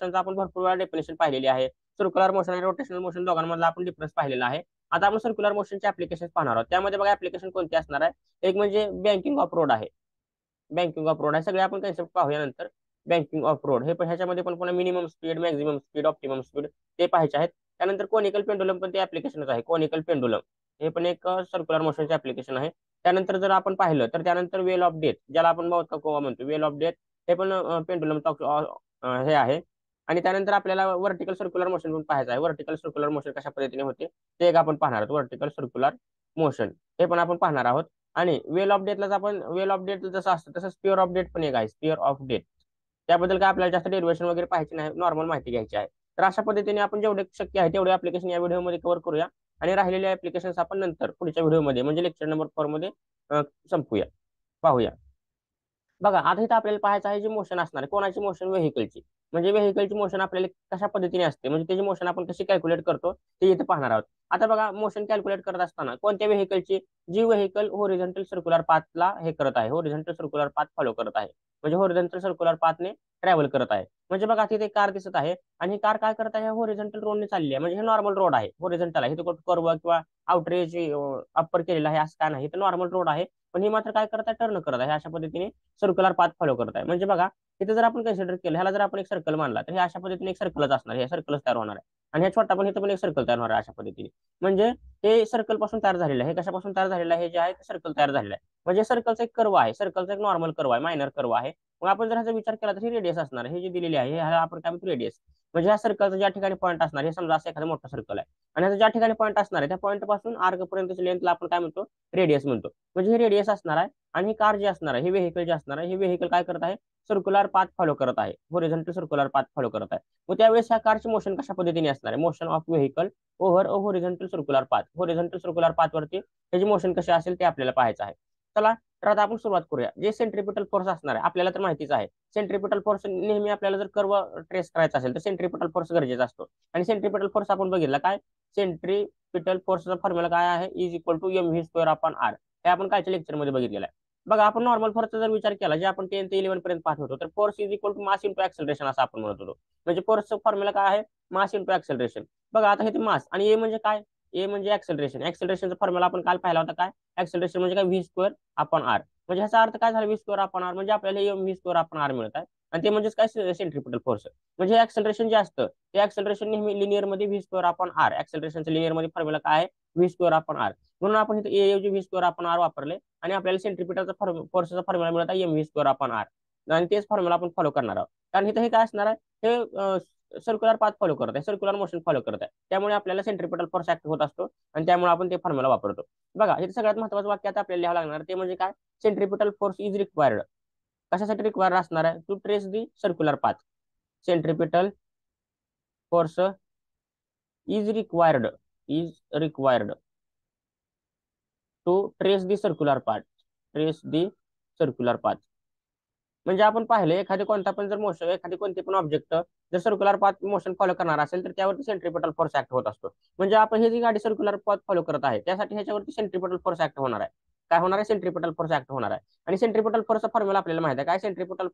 मोशनचा आपण भरपूर वेळा डेफिनेशन पाहिलेली आहे. सर्क्युलर मोशन आणि रोटेशनल मोशन दोघांमधला आपण डिफरन्स पाहिलेला आहे. आता आपण सर्क्युलर मोशनचे ऍप्लिकेशन पाहणार आहोत. त्यामध्ये बघा ऍप्लिकेशन कोणते असणार आहे. एक म्हणजे बँकिंग ऑफ रोड आहे. बँकिंग ऑफ रोड आहे सगळे आपण कन्सेप्ट पाहूया नंतर. बँकिंग ऑफ रोड हे पण ह्याच्यामध्ये पण पुन्हा minimum speed, maximum speed, optimum speed ते पाहायचे आहेत. त्यानंतर कोनिकल पेंडुलम पण ते ऍप्लिकेशनच आहे. कोनिकल पेंडुलम हे पण एक सर्क्युलर मोशनचे ऍप्लिकेशन आहे. त्यानंतर जर आपण पाहिलं तर त्यानंतर वेल ऑफ डेथ ज्याला आपण बहुत कोवा म्हणतो, वेल ऑफ डेथ हे पण पेंडुलम हे आहे. आणि त्यानंतर आपल्याला व्हर्टिकल सर्क्युलर मोशन पण पाहायचं आहे. व्हर्टिकल सर्क्युलर मोशन कशा पद्धतीने होते ते एक आपण पाहणार आहोत. व्हर्टिकल सर्क्युलर मोशन हे पण आपण पाहणार आहोत. आणि वेल ऑफ डेथलाच आपण वेल ऑफ डेथ जसं असतं तसं स्पिअर ऑफ डेथ पण एक आहे. स्पिअर ऑफ डेथ त्याबद्दल काय आपल्याला जास्त डेरिवेशन वगैरे पाहायची नाही, नॉर्मल माहिती घ्यायची आहे. तर अशा पद्धतीने आपण जेवढे शक्य आहे तेवढे ऍप्लिकेशन या व्हिडिओमध्ये कव्हर करूया. आणि राहिलेले ऍप्लिकेशन आपण नंतर पुढच्या व्हिडिओमध्ये म्हणजे लेक्चर नंबर 4 मध्ये संपूया, पाहूया. बघा आता इथं आपल्याला पाहायचं आहे जे मोशन असणार आहे कोणाची मोशन, व्हेकलची. म्हणजे व्हेकलची मोशन आपल्याला कशा पद्धतीने असते म्हणजे त्याची मोशन आपण कशी कॅल्क्युलेट करतो ते इथे पाहणार आहोत. आता बघा मोशन कॅल्क्युलेट करत असताना कोणत्या व्हेकलची, जी व्हेकल होरिझॉन्टल सर्क्युलर पाथला हे करत आहे, होरिझॉन्टल सर्क्युलर पाथ फॉलो करत आहे, म्हणजे होरिझॉन्टल सर्क्युलर पाथने ट्रॅव्हल करत आहे. म्हणजे बघा तिथे कार दिसत आहे आणि ही कार काय करत आहे, होरिझॉन्टल रोडने चालली आहे. म्हणजे हे नॉर्मल रोड आहे, होरिझॉन्टल आहे. इथे कर्व किंवा आउटरेज अप्पर केलेला आहे असं काय नाही, तर नॉर्मल रोड आहे. पण ही मात्र काय करत आहे, टर्न करत आहे. अशा पद्धतीने सर्क्युलर पाथ फॉलो करत आहे. म्हणजे बघा इथे जर आपण कन्सिडर केलं, ह्याला जर आपण एक सर्कल मानला तर हे अशा पद्धतीने एक सर्कलच असणार, हे सर्कलच तयार होणार आहे. आणि हे छोटा पण इथं पण एक सर्कल तयार होणार आहे अशा पद्धतीने. म्हणजे हे सर्कल पासून तयार झालेलं आहे. हे कशापासून तयार झालेलं आहे, हे जे आहे ते सर्कल तयार झालेलं आहे. म्हणजे सर्कलचा एक कर्व आहे, सर्कलचा एक नॉर्मल कर्व आहे, मायनर कर्व आहे. मग आपण जर ह्याचा विचार केला तर ही रेडियस असणार, हे जे दिलेली आहे ह्याला आपण काय म्हणतो, रेडियस. म्हणजे ह्या सर्कलचा ज्या ठिकाणी पॉईंट असणार, हे समजा असं एखादा मोठा सर्कल आहे आणि ह्याचा ज्या ठिकाणी पॉईंट असणार आहे त्या पॉईंट पासून आर्क पर्यंतच्या लेंथला आपण काय म्हणतो, रेडियस म्हणतो. म्हणजे हे रेडियस असणार आहे. आणि ही कार जी असणार आहे, ही व्हेकल जे असणार आहे, हे व्हेकल काय करत आहे, सर्क्युलर पाथ फॉलो करत आहे, होरिझॉन्टल सर्क्युलर पाथ फॉलो करत आहे. मग त्यावेळेस ह्या कारची मोशन कशा पद्धतीने असणार आहे, motion of vehicle over a horizontal circular path. Horizontal circular path वरती त्याची मोशन कशी असेल ते आपल्याला पाहायचं आहे. चला तर आता आपण सुरुवात करूया. जे सेंट्रिपिटल फोर्स असणार आहे आपल्याला तर माहितीच आहे. सेंट्रिपिटल फोर्स नेहमी आपल्याला जर कर्व ट्रेस करायचा असेल तर सेंट्रिपिटल फोर्स गरजेचा असतो. आणि सेंट्रिपिटल फोर्स आपण बघितला काय, सेंट्रिपिटल फोर्सचा फॉर्म्युला काय आहे, is equal to M V square upon R. हे आपण कालच्या लेक्चरमध्ये बघितलेलं आहे. बघा आपण नॉर्मल फोर्सचा जर विचार केला, जे आपण 10 ते 11 पर्यंत पाहत होतो, तर force is equal to mass into acceleration असं आपण म्हणत होतो. म्हणजे फोर्सचा फॉर्म्युला काय आहे, मास इंटू ऍक्सेलरेशन. बघा आता हे मास आणि ए म्हणजे काय, ए म्हणजे ऍक्सेलरेशन. ऍक्सेलरेशनचा फॉर्म्युला आपण काल पाहिला होता काय, ऍक्सेलरेशन म्हणजे काय, व्ही स्क्वेअर अपॉन आर. म्हणजे ह्याचा अर्थ काय झाला, व्ही स्क्वेअर अपॉन आर म्हणजे आपल्याला M V square upon R मिळत आहे. आणि ते म्हणजेच काय, सेंट्रिपिटल फोर्स. म्हणजे ऍक्सेलरेशन जे असतं ते ऍक्सेलरेशन नेहमी लिनियर मध्ये व्ही स्क्वेअर अपॉन आर. ऍक्सेलरेशनच्या लिनियर मध्ये फॉर्म्युला काय आहे, व्ही स्क्वेअर अपॉन आर. म्हणून आपण इथे ए ऐवजी व्ही स्क्वेअर अपॉन आर वापरले आणि आपल्याला सेंट्रिपिटलचा फोर्सचा फॉर्म्युला मिळत आहे M V square upon R. आणि तेच फॉर्म्युला आपण फॉलो करणार आहोत. कारण इथे हे काय असणार आहे, हे सर्क्युलर पाथ फॉलो करत आहे, सर्क्युलर मोशन फॉलो करत आहे. त्यामुळे आपल्याला सेंट्रिपिटल फोर्स ऍक्ट होत असतो आणि त्यामुळे आपण ते फॉर्म्युला वापरतो. बघा इथे सगळ्यात महत्त्वाचं वाक्य आता आपल्याला लिहावं लागणार ते म्हणजे काय, सेंट्रिपिटल फोर्स इज रिक्वायर्ड. कशासाठी रिक्वायर्ड असणार आहे, to trace the circular path. Centripetal force is required, is required to trace the circular path, trace the circular path. म्हणजे आपण पाहिले एखादी कोणता पण जर मोशन, एखादी कोणती पण ऑब्जेक्ट जर सर्क्युलर पाथ मोशन फॉलो करणार असेल तर त्यावरती सेंट्रिपिटल फोर्स ऍक्ट होत असतो. म्हणजे आपण ही जी गाडी सर्क्युलर पाथ फॉलो करत आहे त्यासाठी ह्याच्यावरती सेंट्रिपिटल फोर्स ऍक्ट होणार आहे. काय होणार आहे, सेंट्रिपिटल फोर्स ऍक्ट होणार आहे. आणि सेंट्रिपिटल फोर्सचा फॉर्म्युला आपल्याला माहिती आहे काय, सेंट्रिपिटल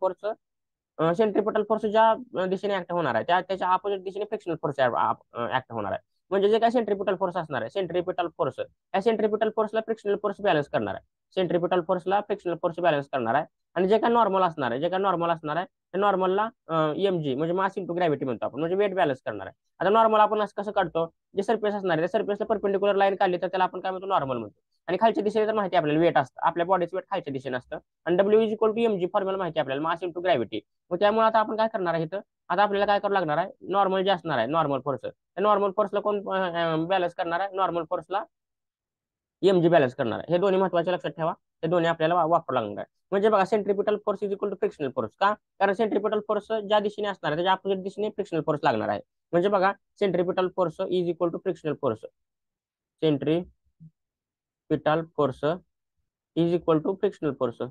फोर्स ज्या दिशेने ऍक्ट होणार आहे त्याच्या अपोजिट दिशेने फ्रिक्शनल फोर्स ऍक्ट होणार आहे. म्हणजे जे काय सेंट्रिपिटल फोर्स असणार आहे, सेंट्रिपिटल फोर्स या सेंट्रिपिटल फोर्सला फ्रिक्शनल फोर्स बॅलन्स करणार आहे. सेंट्रिपिटल फोर्सला फ्रिक्शनल फोर्स बॅलन्स करणार आहे. आणि जे काय नॉर्मल असणार आहे, जे काय नॉर्मल असणार आहे त्या नॉर्मलला एम जी म्हणजे मास इंटू ग्रॅव्हिटी म्हणतो आपण, म्हणजे वेट बॅलन्स करणार आहे. आता नॉर्मल आपण असं कसं काढतो, जे सरफेस असणार आहे त्या सरफेसला परपेंडिक्युलर लाईन काढली तर त्याला आपण काय म्हणतो, नॉर्मल म्हणतो. आणि खालच्या दिशेने तर माहिती आपल्याला वेट असतं, आपल्या बॉडीचं वेट खालच्या दिशेने असतं. आणि W is equal to M G formula माहिती आपल्याला, मास इंटू ग्रॅव्हिटी. मग त्यामुळे आता आपण काय करणार आहे इथं, आता आपल्याला काय करावं लागणार आहे, नॉर्मल जे असणार आहे नॉर्मल फोर्स, त्या नॉर्मल फोर्सला कोण बॅलन्स करणार आहे, नॉर्मल फोर्सला एम जी बॅलन्स करणार आहे. हे दोन्ही महत्वाचे लक्षात ठेवा, हे दोन्ही आपल्याला वापरावं लागणार आहे. म्हणजे बघा centripetal force is equal to frictional force. का, कारण सेंट्रिपिटल फोर्स ज्या दिशेने असणार आहे त्याच्या अपोजिट दिशेने फ्रिक्शनल फोर्स लागणार आहे. म्हणजे बघा centripetal force is equal to frictional force, centripetal force is equal to frictional force.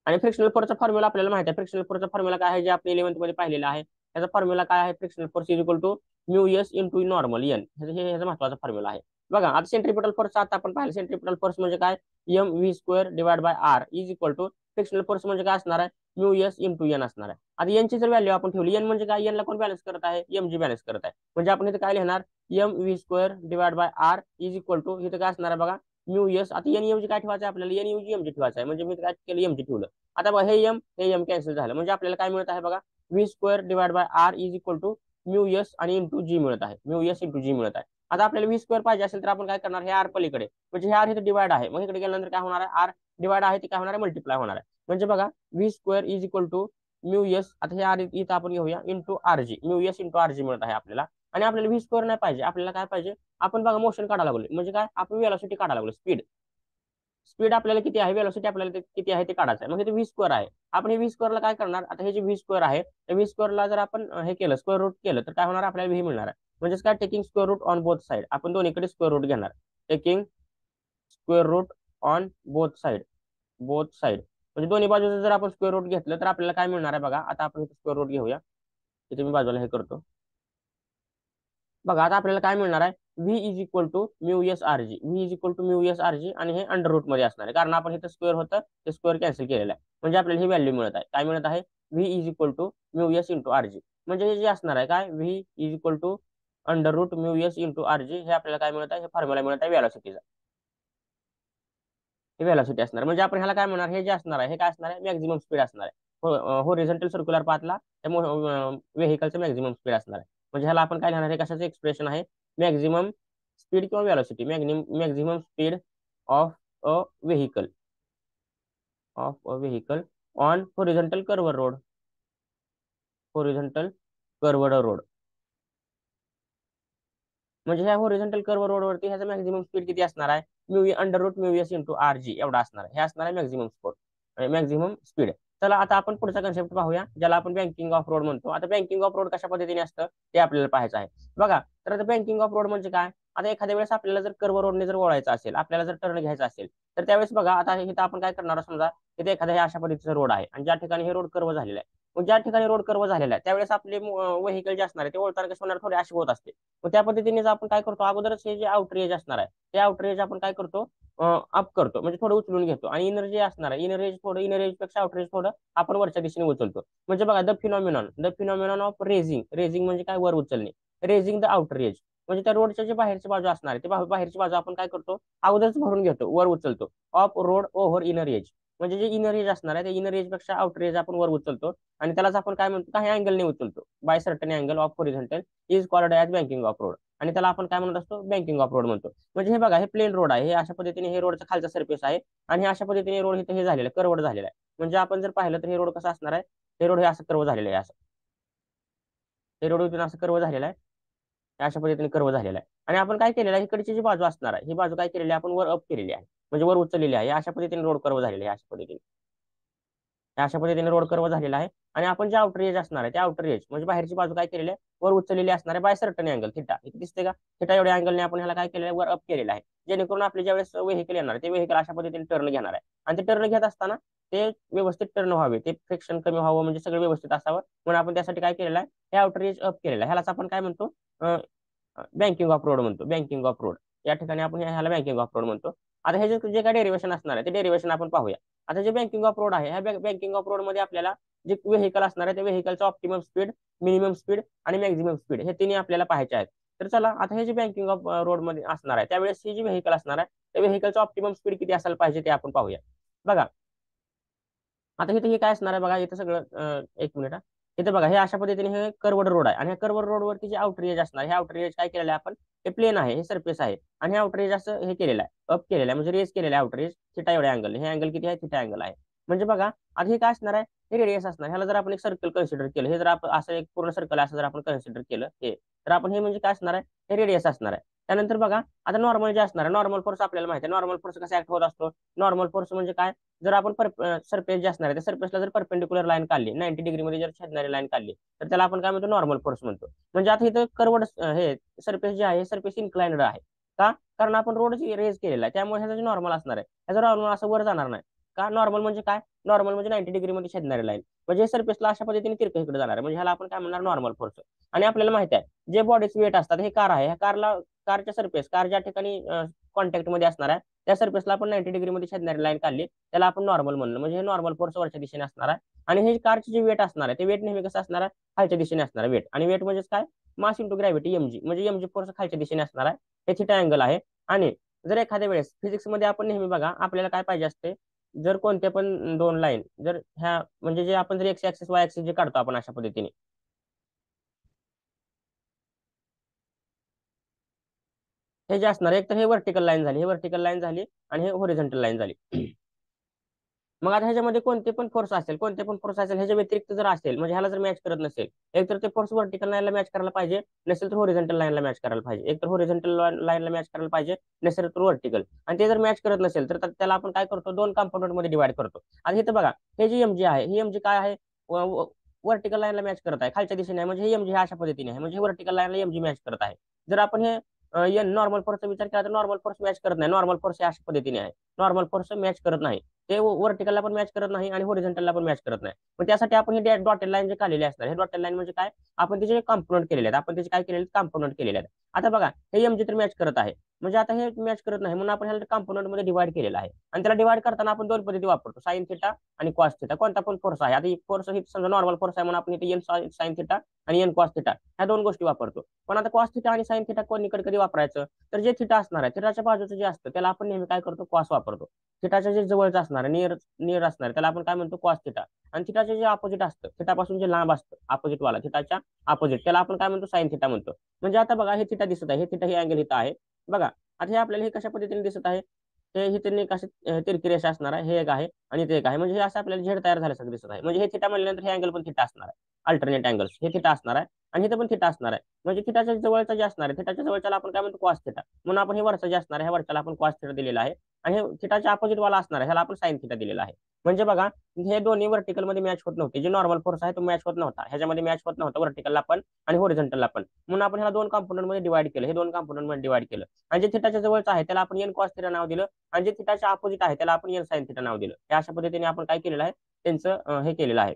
आणि फ्रिक्शनल फोर्सचा फॉर्म्युला आपल्याला माहिती आहे. फ्रिक्शनल फोर्सचा फॉर्म्युला काय आहे, जे आपण 11th मध्ये पाहिलेला आहे. त्याचा फॉर्म्युला काय आहे, frictional force is equal to mu S into normal N. हे ह्याचा महत्वाचा फॉर्म्युला आहे. बघा आता सेंट्रिपिटल फोर्स आता आपण पाहिलं, सेंट्रिपिटल फोर्स म्हणजे काय, M V square divide by R is equal to frictional force म्हणजे काय असणार आहे, म्यू एस इंटू एन असणार आहे. आता एनची जर व्हॅल्यू आपण ठेवली, एन म्हणजे काय, एनला कोण बॅलन्स करत आहे, एम जी बॅलन्स करत आहे. म्हणजे आपण इथे काय लिहिणार, M V square divide by R is equal to, इथं काय असणार आहे बघा, म्यू एस. आता एन ऐवजी काय ठेवायचं आहे आपल्याला, एन ऐवजी एम जी ठेवायचं आहे. म्हणजे मी काय केलं, एम जी ठेवलं. आता बघा हे एम कॅन्सल झालं. म्हणजे आपल्याला काय मिळत आहे बघा, V square divide by R is equal to mu S आणि इंटू जी मिळत आहे, म्यू एस इंटू जी मिळत आहे. आता आपल्याला व्ही स्क्वेअर पाहिजे असेल तर आपण काय करणार, हे आर पलीकडे, म्हणजे हे आर इथे डिवाइड आहे, मग इकडे गेल्यानंतर काय होणार आहे, आर डिवाइड आहे ते काय होणार आहे, मल्टिप्लाय होणार आहे. म्हणजे बघा V square is equal to mu S, आता हे आर इथं आपण घेऊया, into R G, mu S into R G मिळत आहे आपल्याला. आणि आपल्याला व्ही स्क्वेअर नाही पाहिजे, आपल्याला काय पाहिजे, आपण बघा मोशन काढायला लागलो, म्हणजे काय, आपण वेलोसिटी काढायला लागलो, स्पीड. स्पीड आपल्याला किती आहे, वेलोसिटी आपल्याला किती आहे ते काढायचं आहे. मग इथे व्ही स्क्वेअर आहे, आपण हे व्ही स्क्वेअरला काय करणार, आता हे जे व्ही स्क्वेअर आहे, व्ही स्क्वेअरला जर आपण हे केलं, स्क्वेअर रूट केलं, तर काय होणार, आपल्याला व्ही मिळणार आहे. म्हणजेच काय, taking square root on both side, आपण दोन्हीकडे स्क्वेअर रूट घेणार, taking square root on both side म्हणजे दोन्ही बाजूचं जर आपण स्क्वेअर रूट घेतलं तर आपल्याला काय मिळणार आहे बघा. आता आपण स्क्वेअर रूट घेऊया, इथे मी बाजूला हे करतो. बघा आता आपल्याला काय मिळणार आहे, V is equal to mu S R G, V is equal to mu S R G, आणि हे अंडर रूट मध्ये असणार आहे, कारण आपण इथं स्क्वेअर होतं ते स्क्वेअर कॅन्सल केलेलं आहे. म्हणजे आपल्याला ही व्हॅल्यू मिळत आहे, काय मिळत आहे, V is equal to mu S into R G. म्हणजे हे जे असणार आहे काय, V is equal to under root mu S into R G, हे आपल्याला काय मिळत आहे, हे फॉर्म्युला मिळत आहे व्हेलॉसिटीचा. हे व्हेलॉसिटी असणार, म्हणजे आपण ह्याला काय म्हणणार, हे जे असणार आहे हे काय असणार आहे, मॅक्झिमम स्पीड असणार आहे. होरिझॉन्टल सर्क्युलर पाथला व्हेकलचं मॅक्झिमम स्पीड असणार आहे. म्हणजे ह्याला आपण काय लिहिणार आहे, कशाचं एक्सप्रेशन आहे, मॅक्झिमम स्पीड किंवा velocity, maximum speed of a vehicle on horizontal curved road. म्हणजे ह्या होरिझॉन्टल कर्व रोडवरती ह्याचा मॅक्झिमम स्पीड किती असणार आहे, mu under root mu S into R G एवढा असणार आहे. हे असणार आहे मॅक्झिमम स्पीड. चला आता आपण पुढचा कन्सेप्ट पाहूया, ज्याला आपण बँकिंग ऑफ रोड म्हणतो. आता बँकिंग ऑफ रोड कशा पद्धतीने असतं ते आपल्याला पाहायचं आहे. बघा तर आता बँकिंग ऑफ रोड म्हणजे काय, आता एखाद्या वेळेस आपल्याला जर कर्व रोडने जर वळायचं असेल, आपल्याला जर टर्न घ्यायचा असेल, तर त्यावेळेस बघा आता इथं आपण काय करणार, समजा इथे एखाद्या हे अशा पद्धतीचा रोड आहे आणि ज्या ठिकाणी हे रोड कर्व झालेला आहे, मग ज्या ठिकाणी रोड कर्व झालेला आहे त्यावेळेस आपले व्हेकल जे असणार आहे ते वळताना कसं होणार, थोडे अशी होत असते. मग त्या पद्धतीने आपण काय करतो, अगोदरच हे जे आउटर एज असणार आहे ते आउटर एज आपण काय करतो, अप करतो, म्हणजे थोडं उचलून घेतो. आणि इनर जे असणार आहे, इनर एज पेक्षा आउटर एज थोडं आपण वरच्या दिशेने उचलतो. म्हणजे बघा द फिनॉमिनॉन ऑफ रेझिंग म्हणजे काय, वर उचलणे, रेझिंग द आउटर एज. म्हणजे त्या रोडच्या जे बाहेरची बाजू असणार आहे ते बाहेरची बाजू आपण काय करतो, अगोदरच भरून घेतो, वर उचलतो, of road over inner age. म्हणजे जे इनर एज असणार आहे त्या इनर एज पेक्षा आउटर एज आपण वर उचलतो, आणि त्यालाच आपण काय म्हणतो, काही अँगलने उचलतो, by certain angle of horizontal is called as banking of road. आणि त्याला आपण काय म्हणत असतो, बँकिंग ऑफ रोड म्हणतो. म्हणजे हे बघा, हे प्लेन रोड आहे, हे अशा पद्धतीने हे रोडचा खालचा सरफेस आहे, आणि हे अशा पद्धतीने रोड इथे हे झालेलं आहे, कर्वड झालेला आहे. म्हणजे आपण जर पाहिलं तर हे रोड कसं असणार आहे, हे रोड हे असं कर्व झालेलं आहे, असं हे रोड इथून असं कर्व झालेला आहे, हे अशा पद्धतीने कर्व झालेला आहे. आणि आपण काय केलेलं आहे, इकडची जी बाजू असणार आहे ही बाजू काय केलेली आहे, आपण वर अप केलेली आहे, म्हणजे वर उचललेली आहे. अशा पद्धतीने रोड कर्व झालेली आहे, अशा पद्धतीने रोड कर्व झालेला आहे. आणि आपण जे आउटर एज असणार आहे त्या आउटर एज म्हणजे बाहेरची बाजू काय केलेली आहे, वर उचललेली असणार आहे, बाय सर्टन अँगल थिटा. इथे दिसते का, थिटा एवढ्या अँगलने आपण ह्याला काय केलेलं आहे, वर अप केलेलं आहे, जेणेकरून आपले ज्यावेळेस व्हेकल येणार आहे ते व्हेकल अशा पद्धतीने टर्न घेणार आहे. आणि ते टर्न घेत असताना ते व्यवस्थित टर्न व्हावे, ते फ्रिक्शन कमी व्हावं, म्हणजे सगळं व्यवस्थित असावं, म्हणून आपण त्यासाठी काय केलेलं आहे, हे आउटर एज अप केलेलं आहे. ह्यालाच आपण काय म्हणतो, बँकिंग ऑफ रोड म्हणतो, बँकिंग ऑफ रोड. या ठिकाणी आपण ह्याला बँकिंग ऑफ रोड म्हणतो. आता हे जे काय डेरिवेशन असणार आहे ते डेरिवेशन आपण पाहूया. आता जे बँकिंग ऑफ रोड आहे, ह्या बँकिंग ऑफ रोड मध्ये आपल्याला जे व्हेकल असणार आहे त्या व्हेकलचं ऑप्टिमम स्पीड, मिनिमम स्पीड आणि मॅक्झिमम स्पीड हे तिन्ही आपल्याला पाहायचे आहेत. तर चला आता हे जे बँकिंग ऑफ रोड मध्ये असणार आहे त्यावेळेस ही जी व्हेकल असणार आहे त्या व्हेकलचं ऑप्टिमम स्पीड किती असायला पाहिजे ते आपण पाहूया. बघा आता इथे हे काय असणार आहे, बघा इथं सगळं एक मिनिट हा. इथे बघा हे अशा पद्धतीने हे कर्वड रोड आहे, आणि ह्या कर्वड रोडवरती जे आउटर एज असणार, हे आउटर एज काय केलेलं आहे आपण, हे प्लेन आहे, हे सरफेस आहे, आणि हे आउटर एज असं हे केलेलं आहे, अप केलेलं आहे, म्हणजे रेस केलेलं आहे आउटर एज थिटा एवढ्या अँगल, हे अँगल किती आहे, थिटा अँगल आहे. म्हणजे बघा आता हे काय असणार आहे, हे रेडियस असणार. ह्याला जर आपण एक सर्कल कन्सिडर केलं, हे जर आपण असं एक पूर्ण सर्कल असं जर आपण कन्सिडर केलं हे, तर आपण हे म्हणजे काय असणार आहे, हे रेडियस असणार आहे. त्यानंतर बघा आता नॉर्मल जे असणार आहे, नॉर्मल फोर्स आपल्याला माहिती आहे, नॉर्मल फोर्स कसा ऍक्ट होत असतो. नॉर्मल फोर्स म्हणजे काय, जर आपण सरफेस जे असणार आहे त्या सरफेसला जर परपेंडिक्युलर लाईन काढली, 90 डिग्री मध्ये जर छेदणारी लाईन काढली, तर त्याला आपण काय म्हणतो, नॉर्मल फोर्स म्हणतो. म्हणजे आता इथं कर्वड हे सरफेस जे आहे सरफेस इन्क्लाइनड आहे, का, कारण आपण रोड रेज केलेला आहे, त्यामुळे ह्याचं नॉर्मल असणार आहे, ह्याचं नॉर्मल असं वर जाणार नाही. का, नॉर्मल म्हणजे काय, नॉर्मल म्हणजे 90 डिग्री मध्ये छेदणारी लाईन, म्हणजे सरफेसला अशा पद्धतीने तिरकं इकडे जाणार आहे, म्हणजे ह्याला आपण काय म्हणणार, नॉर्मल फोर्स. आणि आपल्याला माहिती आहे जे बॉडीचे वेट असतात, हे कार आहे, ह्या कारच्या सरफेस, कार ज्या ठिकाणी कॉन्टॅक्ट मध्ये असणार आहे त्या सरफेसला आपण 90 डिग्री मध्ये छेदणारी लाईन काढली, त्याला आपण नॉर्मल म्हणलं, म्हणजे हे नॉर्मल फोर्स वरच्या दिशेने असणार आहे. आणि हे कारचे जे वेट असणार आहे ते वेट नेहमी कसं असणार आहे, खालच्या दिशेने असणार आहे वेट. आणि वेट म्हणजेच काय, मास इंटू ग्रॅव्हिटी mg, म्हणजे mg फोर्स खालच्या दिशेने असणार आहे. हे थिटा अँगल आहे. आणि जर एखाद्या वेळेस फिजिक्स मध्ये आपण नेहमी बघा आपल्याला काय पाहिजे असते, जर कोणते पण दोन लाईन जर ह्या म्हणजे जे आपण जर एक्स ऍक्सिस वाय ऍक्सिस जे काढतो आपण अशा पद्धतीने, हे जे असणार एक तर हे व्हर्टिकल लाईन झाली, हे व्हर्टिकल लाईन झाली आणि हे होरिझॉन्टल लाईन झाली. मग आता ह्याच्यामध्ये कोणते पण फोर्स असेल, कोणते पण फोर्स असेल, ह्याच्या व्यतिरिक्त जर असेल म्हणजे ह्याला जर मॅच करत नसेल, एक तर ते फोर्स व्हर्टिकल लाईनला मॅच करायला पाहिजे, नसेल तर होरिझॉन्टल लाईनला मॅच करायला पाहिजे. एक तर होरिझॉन्टल लाईनला मॅच करायला पाहिजे, नसेल तर व्हर्टिकल. आणि ते जर मॅच करत नसेल तर त्याला आपण काय करतो, दोन कंपोनंट मध्ये डिवाइड करतो. आणि इथं बघा हे जी एमजी आहे, ही एमजी काय आहे, व्हर्टिकल लाईनला मॅच करत आहे, खालच्या दिशेने आहे, म्हणजे हे एमजी अशा पद्धतीने आहे, म्हणजे व्हर्टिकल लाईनला एमजी मॅच करत आहे. जर आपण हे एन नॉर्मल फोर्सचा विचार केला तर नॉर्मल फोर्स मॅच करत नाही, नॉर्मल फोर्स अशा पद्धतीने आहे, नॉर्मल फोर्स मॅच करत नाही. ते व्हर्टिकलला पण मॅच करत नाही आणि होरिझॉन्टलला पण मॅच करत नाही. पण त्यासाठी आपण हे डॉटेड लाईन जे काढलेले असणार, हे डॉटेड लाईन म्हणजे काय, आपण त्याचे कॉम्पोनंट केलेले आहेत, आपण त्याचे काय केलेले कॉम्पोनंट केलेले आहेत. आता बघा हे एमजी तर मॅच करत आहे, म्हणजे आता हे मॅच करत नाही म्हणून आपण ह्याला कॉम्पोनंट मध्ये डिवाइड केलेला आहे. आणि त्याला डिवाइड करताना आपण दोन पद्धती वापरतो, साइन थिटा आणि कॉस थिटा. कोणता पण फोर्स आहे, आता ही फोर्स ही समजा नॉर्मल फोर्स आहे म्हणून आपण इथे एन साइन थिटा आणि एन कॉस थिटा ह्या दोन गोष्टी वापरतो. पण आता कॉस थिटा आणि साइन थिटा कोणीकडे कधी वापरायचं, तर जे थिटा असणार आहे थिटाच्या बाजूचं जे असतं त्याला आपण नेहमी काय करतो, कॉस वापरतो. थिटाच्या जे जवळचं असणार आहे, नियर नियर असणार त्याला आपण काय म्हणतो, कॉस थिटा. आणि थिटाचे जे अपोजिट असतं, थिटापासून जे लांब असतं अपोजिट वाला, थिटाच्या अपोजिट, त्याला आपण काय म्हणतो, साइन थिटा म्हणतो. म्हणजे आता बघा हे थिटा दिसत आहे, हे थिटा ही अँगल इथं आहे बघा. आता हे आपल्याला हे कशा पद्धतीने दिसत आहे, हे ही त्यांनी कशी तिरकी रेषा असणार आहे, हे एक आहे आणि ते एक आहे, म्हणजे हे असं आपल्याला झेड तयार झाल्यासारखं दिसत आहे. म्हणजे हे थिटा म्हणल्यानंतर हे अँगल पण थिटा असणार आहे, अल्टरनेट अँगल्स हे थिटा असणार आहे. आणि इथं पण थिटा असणार आहे, म्हणजे थिटाच्या जवळचा जे असणार आहे, थिटाच्या जवळच्याला आपण काय म्हणतो, कॉस थिटा. म्हणून आपण हे वरचा जे असणार आहे, ह्या वरच्याला आपण कॉस थिटा दिलेला आहे. आणि हे थिटाच्या अपोजिट वाला असणार आहे, ह्याला आपण साइन थिटा दिलेला आहे. म्हणजे बघा हे दोन्ही व्हर्टिकल मध्ये मॅच होत नव्हते, जे नॉर्मल फोर्स आहे तो मॅच होत नव्हता, ह्याच्यामध्ये मॅच होत नव्हता व्हर्टिकलला पण आणि होरिझॉन्टलला पण. म्हणून आपण ह्याला दोन कंपोनंट मध्ये डिवाइड केलं, हे दोन कंपोनंट मध्ये डिवाइड केलं. आणि जे थिटाच्या जवळचं आहे त्याला आपण एन कॉस थिटा नाव दिलं, आणि जे थिटाच्या अपोजिट आहे त्याला आपण एन साइन थिटा नाव दिलं. हे अशा पद्धतीने आपण काय केलेलं आहे, त्यांचं हे केलेलं आहे,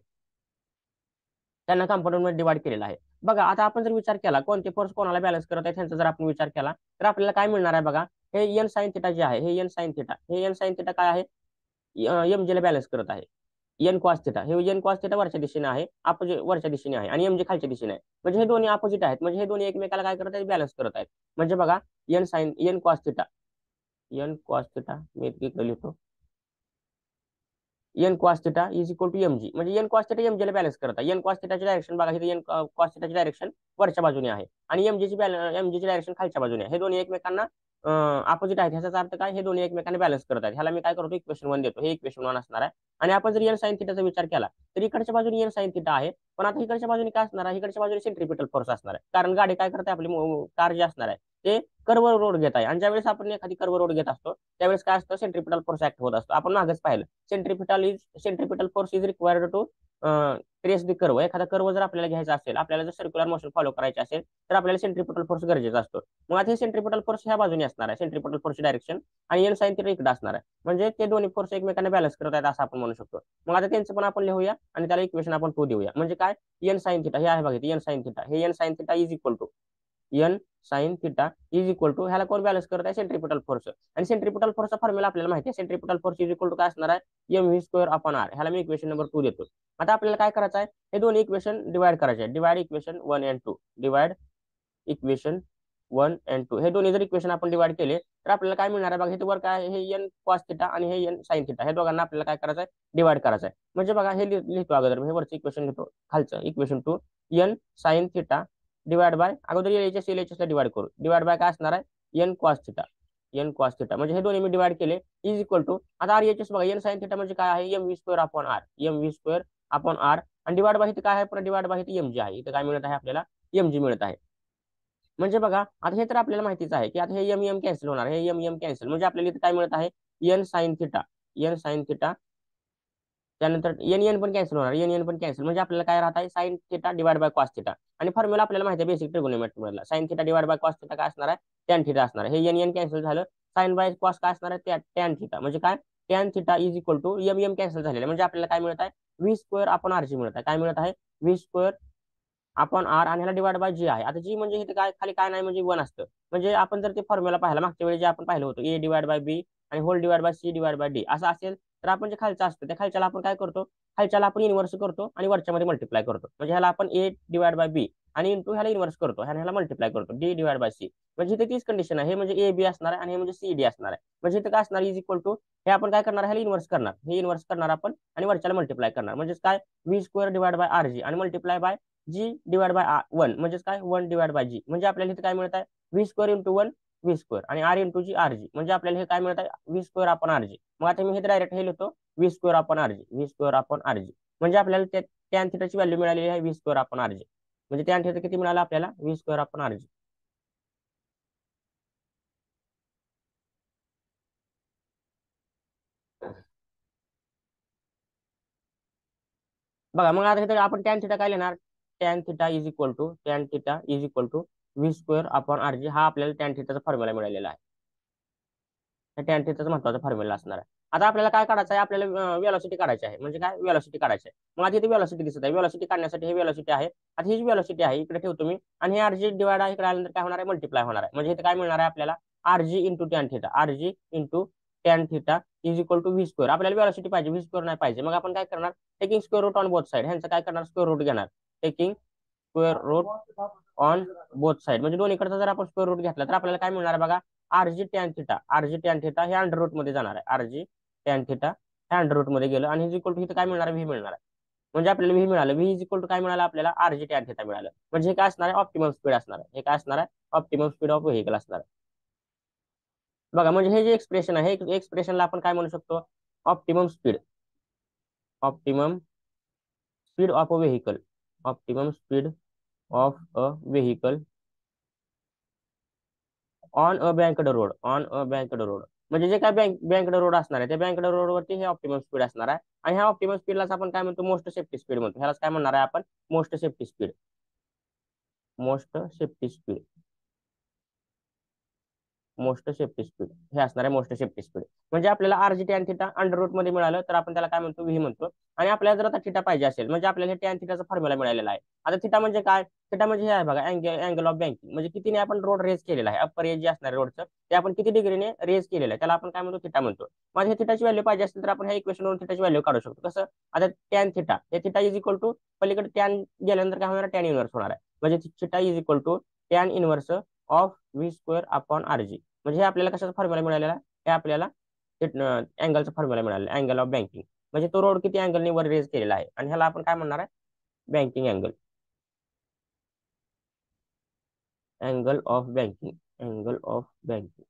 त्यांना कंपोनंट मध्ये डिवाइड केलेलं आहे. बघा आता आपण जर विचार केला कोणते फोर्स कोणाला बॅलन्स करत आहे त्यांचा जर आपण विचार केला तर आपल्याला काय मिळणार आहे बघा, हे एन साइन थिटा जे आहे, हे एन साइन थिटा, हे एन साइन थिटा काय आहे, एमजी ला बॅलन्स करत आहे. एन कॉस थिटा, हे एन कॉस थिटा वरच्या दिशेने आहे, अपोजिट वरच्या दिशेने आहे, आणि एमजी खालच्या दिशेने आहे. म्हणजे हे दोन्ही अपोजिट आहेत, म्हणजे हे दोन्ही एकमेकाला काय करत आहेत, बॅलन्स करत आहेत. म्हणजे बघा N sine N cos theta, N cos theta मी इथे लिहितो, N cos theta is equal to MG, म्हणजे एन कॉस थिटा एमजी ला बॅलन्स करत आहे. एन कॉस थिटाची डायरेक्शन बघा, इथे एन कॉस थिटाची डायरेक्शन वरच्या बाजूने आहे आणि एमजीची डायरेक्शन खालच्या बाजूने आहे. हे दोन्ही एकमेकांना अपोजिट आहेत, ह्याचा अर्थ काय, हे दोन्ही एकमेकांना बॅलन्स करत आहेत. ह्याला मी काय करतो, इक्वेशन 1 देतो, हे इक्वेशन 1 असणार आहे. आणि आपण जर एन साइन थिटाचा विचार केला तर इकडच्या बाजूने एन साइन थिटा आहे, पण आता इकडच्या बाजूने काय असणार आहे, इकडच्या बाजूने सेंट्रिपिटल फोर्स असणार आहे. कारण गाडी काय करते आपली, कार जी असणार आहे ते कर्व रोड घेत आहे, आणि ज्यावेळेस आपण एखादी कर्व रोड घेत असतो त्यावेळेस काय असतं, सेंट्रिपिटल फोर्स ऍक्ट होत असतो. आपण मागच पाहिलं, centripetal force is required to trace the curve. एखादा कर्व जर आपल्याला घ्यायचा असेल, आपल्याला जर सर्क्युलर मोशन फॉलो करायचे असेल तर आपल्याला सेंट्रिपिटल फोर्स गरजेचा असतो. मग आता हे सेंट्रिपिटल फोर्स ह्या बाजूने असणार आहे, सेंट्रिपिटल फोर्सची डायरेक्शन, आणि एन साइन थिटा इकडे असणार आहे. म्हणजे ते दोन्ही फोर्स एकमेकांना बॅलन्स करत आहेत असं आपण म्हणू शकतो. मग आता त्यांचं पण आपण लिहूया आणि त्याला इक्वेशन आपण 2 देऊया. म्हणजे काय, एन साइन थिटा हे आहे बघा, एन साइन थिटा, हे N sine theta is equal to N sine theta is equal to, ह्याला कोण बॅलन्स करत आहे, सेंट्रिपिटल फोर्स. आणि सेंट्रिपिटल फोर्सचा फॉर्म्युला आपल्याला माहिती आहे, centripetal force is equal to काय असणार आहे, M V square upon R. ह्याला मी इक्वेशन नंबर 2 देतो. आता आपल्याला काय करायचं आहे, हे दोन्ही इक्वेशन डिवाइड करायचे आहे, divide equation 1 and 2, divide equation 1 and 2. हे दोन्ही जर इक्वेशन आपण डिवाइड केले तर आपल्याला काय मिळणार आहे बघा, हे वर काय, हे एन कॉस थिटा आणि हे एन साइन थिटा, हे दोघांना आपल्याला काय करायचं आहे, डिवाइड करायचं आहे. म्हणजे बघा हे लिहितो अगोदर, हे वरचं इक्वेशन लिहितो, खालचं equation 2, N sine theta divide by, अगोदर एलएचएस ला डिवाइड करू, डिवाइड बाय काय असणार आहे, N cos theta, N cos theta. म्हणजे हे दोन्ही मी डिवाइड केले इज इक्वल टू, आता आरएचएस बघा, एन साइन थिटा म्हणजे काय आहे, M V square upon R, M V square upon R. आणि डिवाइड बाय इथे काय आहे, परत डिवाइड बाय इथे एमजी आहे, इथे काय मिळत आहे आपल्याला, एमजी मिळत आहे. म्हणजे बघा आता हे तर आपल्याला माहितीच आहे की आता हे एम एम कॅन्सल होणार, हे एम एम कॅन्सल, म्हणजे आपल्याला इथे काय मिळत आहे, N sine theta, N sine theta, त्यानंतर एन एन पण कॅन्सल होणार, एन एन पण कॅन्सल. म्हणजे आपल्याला काय राहत आहे, sine theta divide by cos theta. आणि फॉर्म्युला आपल्याला माहिती आहे बेसिक ट्रिगोनोमेट्री मधला, sine theta divide by cos theta काय असणार आहे, टॅन थिटा असणार आहे. हे एन एन कॅन्सल झालं, साइन बाय कॉस काय असणार आहे, टॅन थिटा. म्हणजे काय, tan theta is equal to M M cancel झालेलं, म्हणजे आपल्याला काय मिळत आहे, V square upon R G मिळत आहे. काय मिळत आहे, व्ही स्क्वेअर आपण आर, आणि ह्याला डिवाइड बाय जी आहे. आता जी म्हणजे इथे काय खाली काय नाही, म्हणजे 1 असतं. म्हणजे आपण जर ते फॉर्म्युला पाहिला मागच्या वेळी जे आपण पाहिलं होतं, ए डिवाइड बाय बी आणि whole divide by C divide by D असं असेल तर आपण जे खालचं असतं त्या खालच्याला आपण काय करतो, खालच्याला आपण इन्व्हर्स करतो आणि वरच्यामध्ये मल्टिप्लाय करतो. म्हणजे ह्याला आपण ए डिवाइड बाय बी आणि इंटू ह्याला इन्व्हर्स करतो आणि ह्याला मल्टिप्लाय करतो डी डिवाइड बाय सी. म्हणजे इथे तीच कंडिशन आहे. हे म्हणजे ए बी असणार आहे आणि हे म्हणजे सी डी असणार आहे. म्हणजे इथे काय असणार इज इक्वल टू हे आपण काय करणार ह्याला इन्व्हर्स करणार, हे इन्व्हर्स करणार आपण आणि वरच्याला मल्टिप्लाय करणार. म्हणजे काय V square divide by R G आणि multiply by G divide by 1 म्हणजे काय 1 डिवाइड बाय जी. म्हणजे आपल्याला इथे काय मिळत आहे V square into 1 V square आणि आर इंटू जी आर जी. म्हणजे आपल्याला हे काय मिळत आहे व्ही स्क्वेअर आपण आर जी. मग आता मी हे डायरेक्ट हे लिहितो व्ही स्क्वेअर आपण आर जी, व्ही स्क्वेअर आपण आर जी. म्हणजे आपल्याला टॅन थिटाची व्हॅल्यू मिळालेली आहे व्ही स्क्वेअर आपण आर जी. म्हणजे टॅन थिटा किती मिळाला आपल्याला व्ही स्क्वेअर आपण आर जी. बघा मग आता इथे आपण टॅन थिटा काय लिहिणार tan theta is equal to V square upon R G. हा आपल्याला टॅन थिटाचा फॉर्म्युला मिळालेला आहे. टॅन थिटाचा महत्वाचा फॉर्म्युला असणार आहे. आता आपल्याला काय काढायचं आहे आपल्याला वेलोसिटी काढायची आहे. म्हणजे काय वेलोसिटी काढायची आहे. मग आता इथे वेलोसिटी दिसत आहे. वेलोसिटी काढण्यासाठी हे वेलोसिटी आहे. आता ही जी वेलोसिटी आहे इकडे ठेवतो मी आणि हे आरजी डिवाइड आहे इकडे आल्यानंतर काय होणार आहे मल्टिप्लाय होणार आहे. म्हणजे इथे काय मिळणार आहे आपल्याला R G into tan theta, R G into tan theta is equal to V square. आपल्याला वेलोसिटी पाहिजे व्ही स्क्वेअर नाही पाहिजे. मग आपण काय करणार taking square root on both side. ह्यांचं काय करणार स्क्वेअर रूट घेणार, taking square root on both side. म्हणजे दोन्हीकडचा जर आपण स्क्वेअर रूट घेतला तर आपल्याला काय मिळणार आहे बघा आरजी टॅन थिटा हे अंडर रूट मध्ये जाणार आहे. आरजी टॅन थिटा हे अंडर रूट मध्ये गेलं आणि इज इक्वल टू इथे काय मिळणार आहे व्ही मिळणार आहे. म्हणजे आपल्याला व्ही मिळालं, व्ही इज इक्वल टू काय मिळालं आपल्याला आरजी टॅन थिटा मिळालं. म्हणजे हे काय असणार आहे ऑप्टिमम स्पीड असणार आहे. हे काय असणार आहे ऑप्टिमम स्पीड ऑफ व्हेकल असणार आहे. बघा म्हणजे हे जे एक्सप्रेशन आहे हे एक्सप्रेशनला आपण काय म्हणू शकतो optimum speed, optimum speed of a vehicle, optimum speed of a vehicle on a banked road, on a banked road. म्हणजे जे काय बँकड रोड असणार आहे त्या बँकड रोडवरती हे ऑप्टिमम स्पीड असणार आहे. आणि ह्या ऑप्टिमम स्पीडलाच आपण काय म्हणतो मोस्ट सेफ्टी स्पीड म्हणतो. ह्यालाच काय म्हणणार आहे आपण most safety speed, most safety speed, most safety speed हे असणार आहे मोस्ट सेफ्टी स्पीड. म्हणजे आपल्याला R G tan theta under root मध्ये मिळालं तर आपण त्याला काय म्हणतो व्ही म्हणतो. आणि आपल्याला जर आता थिटा पाहिजे असेल म्हणजे आपल्याला हे टॅन थिटाचा फॉर्म्युला मिळालेला आहे. आता थिटा म्हणजे काय थिटा म्हणजे हे आहे बघा अँगल ऑफ बँकिंग. म्हणजे कितीने आपण रोड रेज केलेला आहे अप्पर एज जे असणार रोडचं ते आपण किती डिग्रीने रेज केलेलं आहे त्याला आपण काय म्हणतो थिटा म्हणतो. मग हे थिटाची व्हॅल्यू पाहिजे असेल तर आपण ह्या इक्वेशनवरून थिटाची व्हॅल्यू काढू शकतो. कसं आता टॅन थिटा हे थिटा इज इक्वल टू पलीकडे टॅन गेल्यानंतर काय होणार टॅन इन्व्हर्स होणार आहे. म्हणजे theta is equal to tan inverse of V square upon R G. म्हणजे हे आपल्याला कशाचा फॉर्म्युला मिळालेला हे आपल्याला अँगलचा फॉर्म्युला मिळालेला अँगल ऑफ बँकिंग. म्हणजे तो रोड किती अँगलने वर रेज केलेला आहे आणि ह्याला आपण काय म्हणणार आहे banking angle, angle of banking, angle of banking.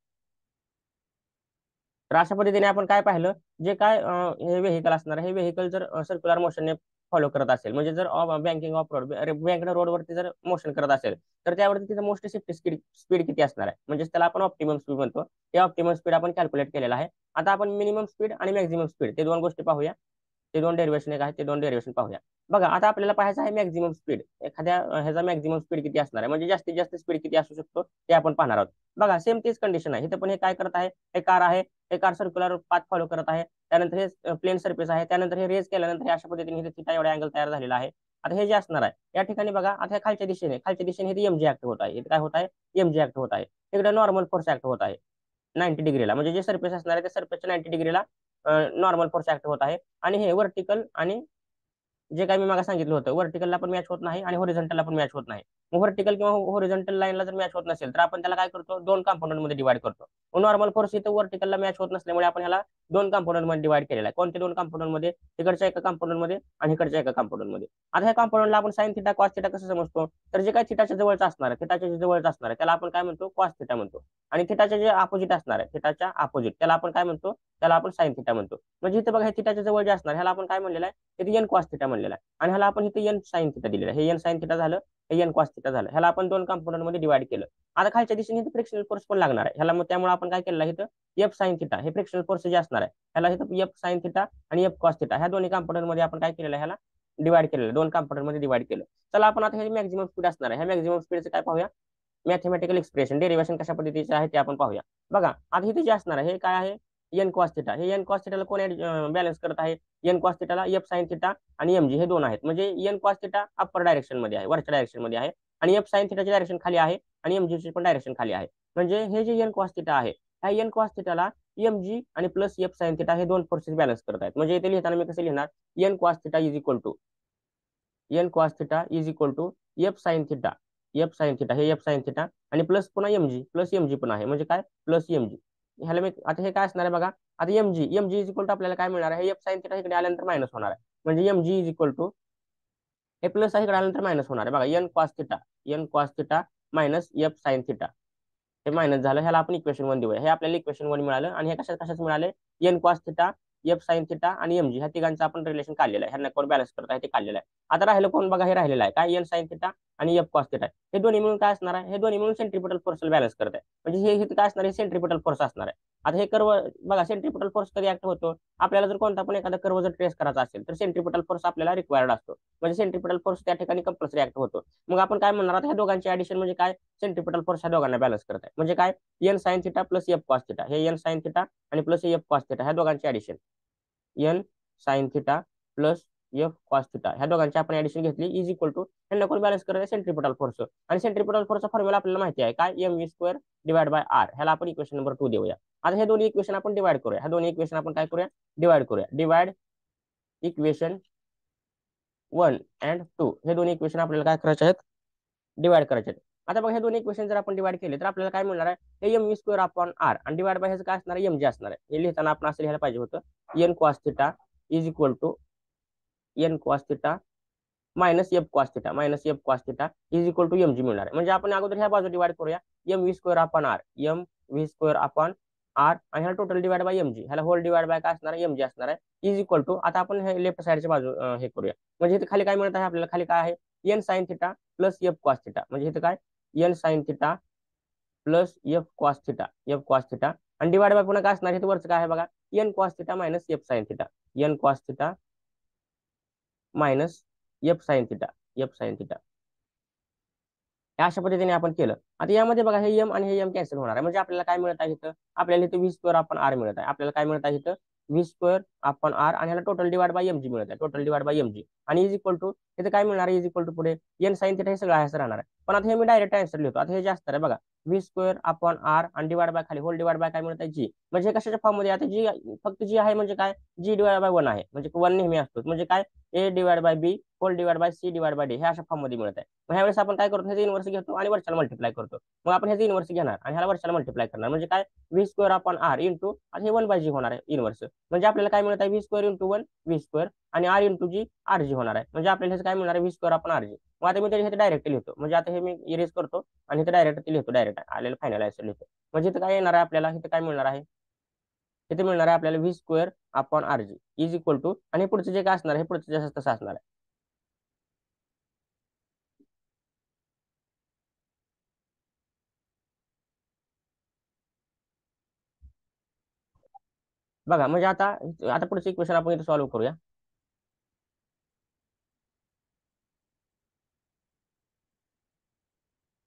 तर अशा पद्धतीने आपण काय पाहिलं जे काय हे व्हेकल असणार हे व्हेकल जर सर्क्युलर मोशनने फॉलो करत असेल म्हणजे जर बँकिंग ऑफ रोड बँक रोडवरती जर मोशन करत असेल तर त्यावरती तिथं मोस्ट सेफ्टी स्पीड स्पीड किती असणार आहे म्हणजे त्याला आपण ऑप्टिमम स्पीड म्हणतो. ते ऑप्टिमम स्पीड आपण कॅल्क्युलेट केलेला आहे. आता आपण मिनिमम स्पीड आणि मॅक्झिमम स्पीड ते दोन गोष्टी पाहूया. ते दोन डेरिवेशन एक आहे ते दोन डेरिवेशन पाहूया. बघा आता आपल्याला पाहायचं आहे मॅक्झिमम स्पीड. एखाद्या ह्याचा मॅक्झिमम स्पीड किती असणार आहे म्हणजे जास्तीत जास्त स्पीड किती असू शकतो ते आपण पाहणार आहोत. बघा सेम तीच कंडिशन आहे इथे पण हे काय करत आहे हे कार आहे, हे कार सर्क्युलर पाथ फॉलो करत आहे. त्यानंतर हे प्लेन सरफेस आहे, त्यानंतर हे रेज केल्यानंतर हे अशा पद्धतीने थिटा एवढा अँगल तयार झालेला आहे. आता हे जे असणार आहे या ठिकाणी बघा आता खालच्या दिशेने हे एमजी ऍक्ट होत आहे. काय होत आहे एमजी ऍक्ट होत आहे. इकडे नॉर्मल फोर्स ऍक्ट होत आहे 90 डिग्रीला. म्हणजे जे सरफेस असणार आहे त्या सरफेसच्या 90 डिग्रीला नॉर्मल फोर्स ऍक्ट होत आहे. आणि हे व्हर्टिकल आणि जे काही मी मागे सांगितलं होतं व्हर्टिकलला पण मॅच होत नाही आणि हॉरिझॉन्टलला पण मॅच होत नाही. मग व्हर्टिकल किंवा हॉरिझॉन्टल लाईनला जर मॅच होत नसेल तर आपण त्याला काय करतो दोन कंपोनंट मध्ये डिवाइड करतो. नॉर्मल फोर्स इथं व्हर्टिकलला मॅच होत नसल्यामुळे आपण ह्याला दोन कंपोनंट मध्ये डिवाइड केलेला आहे. कोणते दोन कंपोनंट मध्ये इकडच्या एका कंपोनंट मध्ये आणि इकडच्या एका कंपोनंट मध्ये. आता ह्या कंपोनंटला आपण साइन थिटा कॉस थिटा कसं समजतो तर जे काही थिटाच्या जवळचं असणार आहे थिटाच्या जवळचं असणार आहे त्याला आपण काय म्हणतो कॉस थिटा म्हणतो. आणि थिटाच्या जे अपोजिट असणार आहे थिटाच्या अपोजिट त्याला आपण काय म्हणतो त्याला आपण साइन थिटा म्हणतो. म्हणजे इथे बघा हे थिटाच्या जवळ जे असणार ह्याला आपण काय म्हणलेलं आहे ते एन कॉस थिटा म्हणलेलं आहे. आणि ह्याला आपण इथे एन साइन थिटा दिलेलं आहे. हे एन साइन थिटा झालं हे एन कॉस थिटा झालं. ह्याला आपण दोन कंपोनंट मध्ये डिवाइड केलं. आता खालच्या दिशेने फ्रिक्शनल फोर्स पण लागणार आहे ह्याला. मग त्यामुळे आपण काय केलं इथं एफ साइन थिटा हे फ्रिक्शनल फोर्स जे असणार आहे ह्याला इथं एफ साइन थिटा आणि एफ कॉस थिटा ह्या दोन्ही कंपोनंट मध्ये आपण काय केलेलं आहे ह्याला डिवाइड केलेलं दोन कंपोनंट मध्ये डिवाइड केलं. चला आपण आता हे मॅक्झिमम स्पीड असणार आहे ह्या मॅक्झिमम स्पीडचं काय पाहूया मॅथमॅटिकल एक्सप्रेशन डेरिवेशन कशा पद्धतीचे आहे ते आपण पाहूया. बघा आता इथे जे असणार आहे हे काय आहे एन कॉस थिटा. हे एन कॉस थिटाला कोण बॅलन्स करत आहे एन कॉस थिटाला एफ साइन थिटा आणि एमजी हे दोन आहेत. म्हणजे N cos theta upper direction मध्ये आहे वरच्या डायरेक्शन मध्ये आहे आणि एफ साइन थिटाची डायरेक्शन खाली आहे आणि एमजी ची पण डायरेक्शन खाली आहे. म्हणजे हे जे एन कॉस थिटा आहे ह्या एन कॉस थिटाला एम जी आणि प्लस एफ साइन थिटा हे दोन फोर्सेस बॅलन्स करत आहेत. म्हणजे इथे लिहिताना मी कसं लिहिणार, N cos theta is equal to F sine theta, हे एफ साइन थिटा आणि प्लस पुन्हा एम जी पण आहे. म्हणजे काय, प्लस एम जी. ह्याला मी आता हे काय असणार आहे बघा, आता M G is equal to आपल्याला काय मिळणार आहे, एफ साइन थिटा इकडे आल्यानंतर मायनस होणार आहे. म्हणजे M G is equal to हे प्लस आहे इकडे आल्यानंतर मायनस होणार आहे बघा, N cos theta minus F sine theta हे मायनस झालं. ह्याला आपण इक्वेशन 1 देऊया. हे आपल्याला इक्वेशन 1 मिळालं. आणि हे कशाच मिळाले, N cos theta, F sine theta आणि एम जी ह्या तिघांचं आपण रिलेशन काढलेलं आहे. ह्यांना कोण बॅलन्स करत आहे ते काढलेलं आहे. आता राहिलं कोण बघा, हे राहिलेलं आहे काय, एन साइन थिटा आणि एफ कॉस थिटा. हे दोन्ही मिळून काय असणार आहे, हे दोन्ही मिळून सेंट्रिपिटल फोर्सला बॅलन्स करत आहे. म्हणजे हे काय असणार आहे, सेंट्रिपिटल फोर्स असणार आहे. आता हे कर्व बघा, सेंट्रिपिटल फोर्स कधी ऍक्ट होतो, आपल्याला जर कोणता पण एखादा कर्व जर ट्रेस करायचा असेल तर सेंट्रिपिटल फोर्स आपल्याला रिक्वायर्ड असतो. म्हणजे सेंट्रिपिटल फोर्स त्या ठिकाणी कंपल्सरी ऍक्ट होतो. मग आपण काय म्हणणार आहोत, ह्या दोघांची ऍडिशन म्हणजे काय, सेंट्रिपिटल फोर्स ह्या दोघांना बॅलन्स करत आहे. म्हणजे काय, N sine theta plus F cos theta, हे एन साइन थिटा आणि प्लस एफ कॉस थिटा ह्या दोघांची addition, N sine theta plus F cos theta ह्या दोघांची आपण ऍडिशन घेतली इज इक्वल टू, ह्यांना कोण बॅलन्स करत आहे, सेंट्रिपिटल फोर्स. आणि सेंट्रिपिटल फोर्सचा फॉर्म्युला आपल्याला माहिती आहे काय, M V square divide by R. ह्याला आपण इक्वेशन नंबर 2 देऊया. आता हे दोन्ही इक्वेशन आपण डिवाइड करूया. ह्या दोन्ही इक्वेशन आपण काय करूया, डिवाइड करूया. डिवाइड इक्वेशन 1 and 2 हे दोन्ही इक्वेशन आपल्याला काय करायचे आहेत, डिवाइड करायचे आहेत. आता बघा, हे दोन्ही इक्वेशन जर आपण डिवाइड केले तर आपल्याला काय मिळणार आहे, हे M V square upon R आणि डिवाइड बाय ह्याचं काय असणार आहे, एम जी असणार आहे. हे लिहिताना आपण असं लिहायला पाहिजे होतं, N cos theta is equal to N cos theta minus F cos theta is equal to M G मिळणार आहे. म्हणजे आपण अगोदर ह्या बाजू डिवाइड करूया, M V square upon R, M V square upon R आणि ह्याला total divide by M G, ह्याला होल डिवाइड बाय काय असणार आहे, एम जी असणार आहे इज इक्वल टू. आता आपण हे लेफ्ट साइडच्या बाजू हे करूया. म्हणजे इथे खाली काय मिळत आहे आपल्याला, खाली काय आहे, N sine theta plus F cos theta. म्हणजे इथे काय, N sine theta plus F cos theta आणि डिवाइड बाय पुन्हा काय असणार आहे, वरचं काय आहे बघा, N cos theta minus F sine theta, N cos theta minus F sine theta अशा पद्धतीने आपण केलं. आता यामध्ये बघा, हे एम आणि हे एम कॅन्सल होणार आहे. म्हणजे आपल्याला काय मिळत आहे इथं, आपल्याला इथं व्ही स्क्वेअर आपण आर मिळत आहे. आपल्याला काय मिळत आहे इथं, व्ही स्क्वेअर आपण आर आणि ह्याला total divide by M G मिळत आहे, total divide by M G. आणि इज इक्वल टू इथे काय मिळणार आहे, इज इक्वल टू पुढे एन साइन थिटा हे सगळं असं राहणार आहे. पण आता हे मी डायरेक्ट आन्सर लिहितो. आता हे जास्त आहे बघा, व्ही स्क्वेअर आपण आर आणि डिवाइड बाय खाली होल डिवाइड बाय काय मिळत आहे, जी. म्हणजे हे कशाच्या फॉर्म मध्ये, आता जी फक्त जी आहे म्हणजे काय, जी डिवाइड बाय 1 आहे. म्हणजे 1 नेहमी असतो. म्हणजे काय, A divide by B whole divide by C divide by D हे अशा फॉर्म मध्ये मिळत आहे. मग ह्यावेळेस आपण काय करतो, ह्याचं इनवर्स घेतो आणि वरच्याला मल्टिप्लाय करतो. मग आपण ह्याचं इनवर्स घेणार आणि ह्याला वरच्याला मल्टिप्लाय करणार. म्हणजे काय, व्ही स्क्वेअर आपण आर इंटू आणि हे 1 बाय जी होणार आहे इनवर्स. म्हणजे आपल्याला काय मिळत आहे, V square into 1 V square आणि आर इंटू जी आर जी होणार आहे. म्हणजे आपल्याला ह्याचं काय मिळणार आहे, व्ही स्क्वेअर आपण आर जी. मग आता मी हे डायरेक्ट लिहितो. म्हणजे आता हे मी इरेज करतो आणि इथे डायरेक्ट लिहितो, डायरेक्ट आलेलं फायनल आन्सर लिहितो. म्हणजे इथं काय येणार आहे आपल्याला, इथं काय मिळणार आहे, इथे मिळणार आहे आपल्याला V square upon R G is equal to, आणि पुढचं जे काय असणार आहे, पुढचं जसं तसं असणार आहे. बघा म्हणजे आता आता पुढचं इक्वेशन आपण इथे सॉल्व्ह करूया.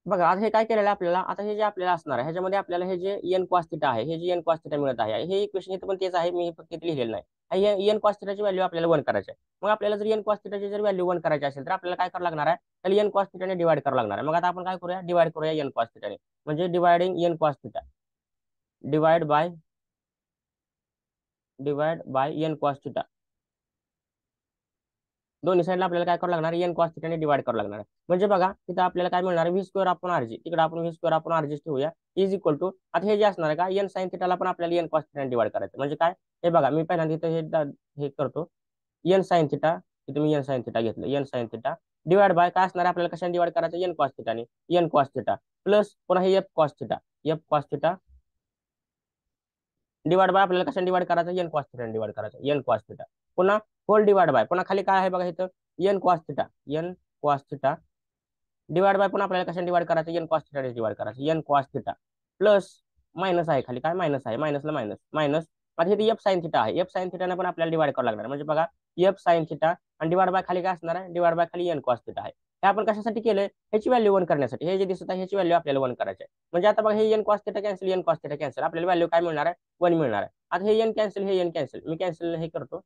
बघा आता हे काय केलेलं आहे आपल्याला, आता हे जे आपल्याला असणार आहे ह्याच्यामध्ये आपल्याला हे जे एन कॉस थिटा आहे, हे जे एन कॉस थिटा मिळत आहे, हे इक्वेशन इथे पण तेच आहे, मी फक्त इथे लिहिलेलं नाही. एन कॉस थिटाची व्हॅल्यू आपल्याला 1 करायची आहे. मग आपल्याला जर एन कॉस थिटाची जर व्हॅल्यू 1 करायची असेल तर आपल्याला काय करावं लागणार आहे, त्याला एन कॉस थिटाने डिवाइड करावं लागणार आहे. मग आता आपण काय करूया, डिवाइड करूया एन कॉस थिटाने. म्हणजे dividing N cos theta divide by N cos theta, दोन्ही साईडला आपल्याला काय करावं लागणार, एन कॉस थिटाने डिवाइड करावं लागणार आहे. म्हणजे बघा तिथं आपल्याला काय मिळणार, व्ही स्क्वेअर आपण आरजी, तिकडे आपण व्ही स्क्वेअर आपण आरजी ठेवूया इज इक्वल टू. आता हे जे असणार आहे का, एन साइन थिटाला पण आपल्याला एन कॉस थिटाने डिवाइड करायचं. म्हणजे काय, हे बघा मी पहिल्यांदा इथं हे करतो, एन साइन थिटा, इथे मी एन साइन थिटा घेतलं, N sine theta divide by काय असणार आहे, आपल्याला कशाने डिवाइड करायचं, एन कॉस थिटाने, एन कॉस थिटा प्लस पुन्हा हे F cos theta divide by आपल्याला कशाने डिवाइड करायचं, एन कॉस थिटाने डिवाइड करायचं, एन कॉस थिटा पुन्हा होल डिवाइड बाय पुन्हा खाली काय आहे बघा इथं, N cos theta divide by पुन्हा आपल्याला कशाने डिवाइड करायचं, एन कॉस थिटाने डिवाइड करायचं, N cos theta plus minus आहे खाली काय, मायनस आहे, मायनसला मायनस मायनस. आता इथे एफ साइन थिटा आहे, एफ साइन थिटाने पण आपल्याला डिवाइड करावं लागणार. म्हणजे बघा एफ साइन थिटा आणि डिवाइड बाय खाली काय असणार आहे, डिवाइड बाय खाली एन कॉस थिटा आहे. हे आपण कशासाठी केलंय, ह्याची व्हॅल्यू 1 करण्यासाठी. हे जे दिसत आहे ह्याची व्हॅल्यू आपल्याला 1 करायची आहे. म्हणजे आता बघा हे N cos theta cancel, N cos theta cancel, आपल्याला व्हॅल्यू काय मिळणार आहे, 1 मिळणार आहे. आता हे एन कॅन्सल, मी कॅन्सल हे करतो.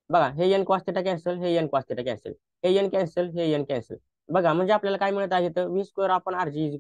बघा हे एन कॉस थिटा कॅन्सल, हे एन कॉस थिटा कॅन्सल, हे एन कॅन्सल, हे एन कॅन्सल. बघा म्हणजे आपल्याला काय मिळत आहे इथं, व्ही स्क्वेअर आपण R G is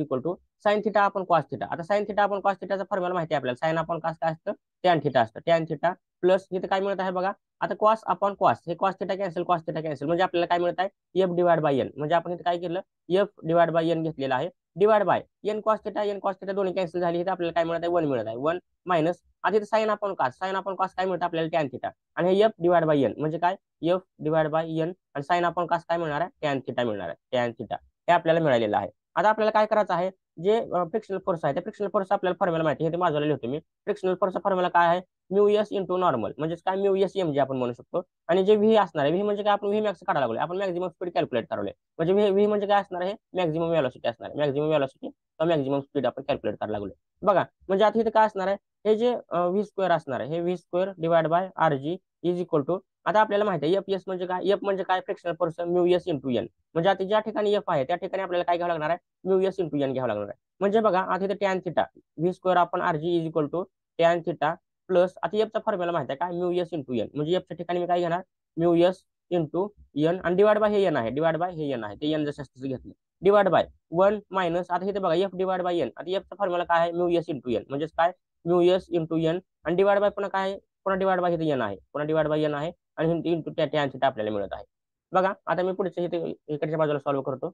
equal to sine theta आपण कॉस थिटा. आता साइन थिटा आपण कॉस थिटाचा फॉर्म्युला माहिती आहे आपल्याला. साइन आपण कॉस काय असतं, टॅन थिटा असतं. टॅन थिटा प्लस इथे काय मिळत आहे बघा, आता कॉस अपॉन कॉस, हे cos theta cancel, cos theta cancel, म्हणजे आपल्याला काय मिळत आहे, एफ डिवाइड बाय एन. म्हणजे आपण इथे काय केलं, एफ डिवाइड बाय एन घेतलेला आहे, divide by N cos theta दोन्ही कॅन्सल झाली. इथे आपल्याला काय मिळत आहे, 1 मिळत आहे. 1 मायनस, आता इथे sine upon cos, sine upon cos काय मिळतं आपल्याला, टॅन थिटा. आणि हे एफ डिवाइड बाय एन म्हणजे काय, एफ डिवाइड बाय एन, आणि साइन अपॉन कॉस काय मिळणार आहे, टॅन थिटा मिळणार आहे, टॅन थिटा. हे आपल्याला मिळालेलं आहे. आता आपल्याला काय करायचं आहे, जे फ्रिक्शनल फोर्स आहे, त्या फ्रिक्शनल फोर्स आपल्याला फॉर्म्युला माहिती आहे, हे बाजूला लिहितो मी. फ्रिक्शनल फोर्सचा फॉर्म्युला काय आहे, म्यू एस इंटू नॉर्मल, म्हणजे काय, म्यू एस एम जे आपण म्हणू शकतो. आणि जे व्ही असणार आहे, व्ही म्हणजे काय, आपण व्ही मॅक्स काढायला लागलो, आपण मॅक्झिमम स्पीड कॅल्क्युलेट करायला, म्हणजे व्ही म्हणजे काय असणार आहे, मॅक्झिमम व्हेलॉसिटी असणार आहे. मॅक्झिमम व्हेलॉसिटी किंवा मॅक्झिमम स्पीड आपण कॅल्क्युलेट करायला लागलो बघा. म्हणजे आता इथे काय असणार आहे, हे जे व्ही स्क्वेअर असणार आहे, हे V square divide by R G is equal to, आता आपल्याला माहिती आहे एफ एस म्हणजे काय, एफ म्हणजे काय, frictional force mu S into N. म्हणजे आता ज्या ठिकाणी एफ आहे त्या ठिकाणी आपल्याला काय घ्यावं लागणार आहे, म्यू एस इंटू एन घ्यावं लागणार आहे. म्हणजे बघा आता इथे टॅन थिटा व्ही स्क्वेअर आपण R G is equal to tan theta plus, आता एफचा फॉर्म्युला माहिती आहे काय, म्यू एस इंटू एन, म्हणजे एफच्या ठिकाणी मी काय घेणार, म्यू एस इंटू एन, आणि डिवाइड बाय हे एन आहे, डिवाइड बाय हे एन आहे, ते एन जसं तसं घेतलं, डिवाइड बाय 1 मायनस, आता इथे बघा एफ डिवाइड बाय एन, आता एफचा फॉर्म्युला काय आहे, म्यू एस इंटू एन, म्हणजे काय, म्यू एस इंटू एन, आणि डिवाइड बाय पुन्हा काय आहे, पुन्हा डिवाइड बाय इथे एन आहे, पुन्हा डिवाइड बाय एन आहे, आणि इंटू टॅन थिटा आपल्याला मिळत आहे. बघा आता मी पुढचे इथे इकडच्या बाजूला सॉल्व्ह करतो,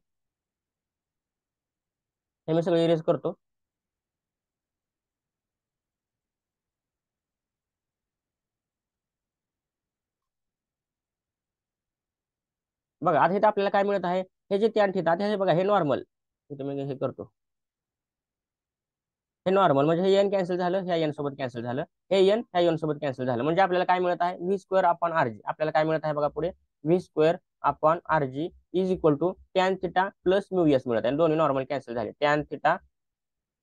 हे मी सगळं इरेज करतो. बघा आता इथे आपल्याला काय मिळत आहे, हे जे टॅन थिटा, हे बघा हे नॉर्मल, इथे मी हे करतो, हे नॉर्मल म्हणजे हे एन कॅन्सल झालं, ह्या एन सोबत कॅन्सल झालं, हे एन ह्या एन सोबत कॅन्सल झालं, म्हणजे आपल्याला काय मिळत आहे, V square upon R G. आपल्याला काय मिळत आहे बघा पुढे, V square upon R G is equal to tan theta plus mu S मिळत आहे, दोन्ही नॉर्मल कॅन्सल झाले, tan theta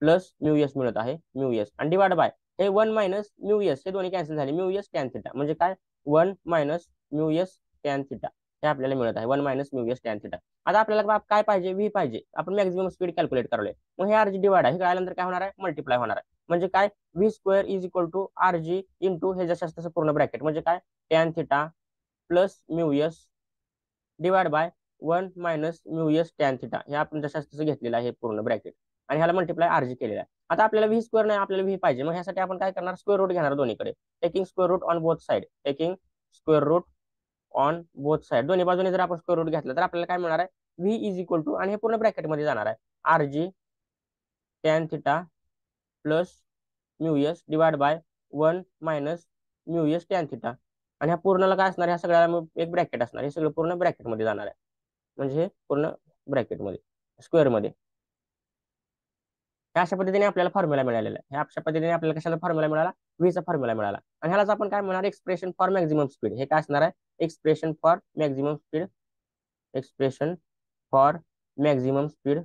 plus mu S मिळत आहे, म्यू एस, आणि डिवाइड बाय हे 1 मायनस म्यू एस, हे दोन्ही कॅन्सल झाले, म्यू एस टॅन थिटा, म्हणजे काय, 1 minus mu S tan theta, हे आपल्याला मिळत आहे, 1 minus mu S tan theta. आता आपल्याला काय पाहिजे, व्ही पाहिजे, आपण मॅक्झिमम स्पीड कॅल्क्युलेट करायला, मग हे आर जी डिवाइड आहे, हे कळाल्यानंतर काय होणार आहे, मल्टिप्लाय होणार आहे, म्हणजे काय, V square is equal to R G into हे जसं तसं पूर्ण ब्रॅकेट, म्हणजे काय, tan theta plus mu S divide by 1 minus mu S tan theta, हे आपण जसं तसं घेतलेलं आहे पूर्ण ब्रॅकेट, आणि ह्याला मल्टिप्लाय आर जी केलेला आहे. आता आपल्याला व्ही स्क्वेअर नाही, आपल्याला व्ही पाहिजे, मग ह्यासाठी आपण काय करणार, स्क्वेअर रूट घेणार दोन्हीकडे, taking square root on both side, taking square root on both side, दोन्ही बाजूने जर आपण स्क्वेअर रूट घेतलं तर आपल्याला काय मिळणार आहे, व्ही इज इक्वल टू, आणि हे पूर्ण ब्रॅकेट मध्ये जाणार आहे, R G tan theta plus mu S divide by 1 minus mu S tan theta, आणि ह्या पूर्णला काय असणार, ह्या सगळ्याला एक ब्रॅकेट असणार, हे सगळं पूर्ण ब्रॅकेट मध्ये जाणार आहे, म्हणजे हे पूर्ण ब्रॅकेट मध्ये स्क्वेअर मध्ये. अशा पद्धतीने आपल्याला फॉर्म्युला मिळालेला आहे, अशा पद्धतीने आपल्याला कशाला फॉर्म्युला मिळाला, व्हीचा फॉर्म्युला मिळाला, आणि ह्यालाच आपण काय म्हणणार, एक्सप्रेशन फॉर मॅक्झिमम स्पीड. हे काय असणार आहे, expression for maximum speed, expression for maximum speed,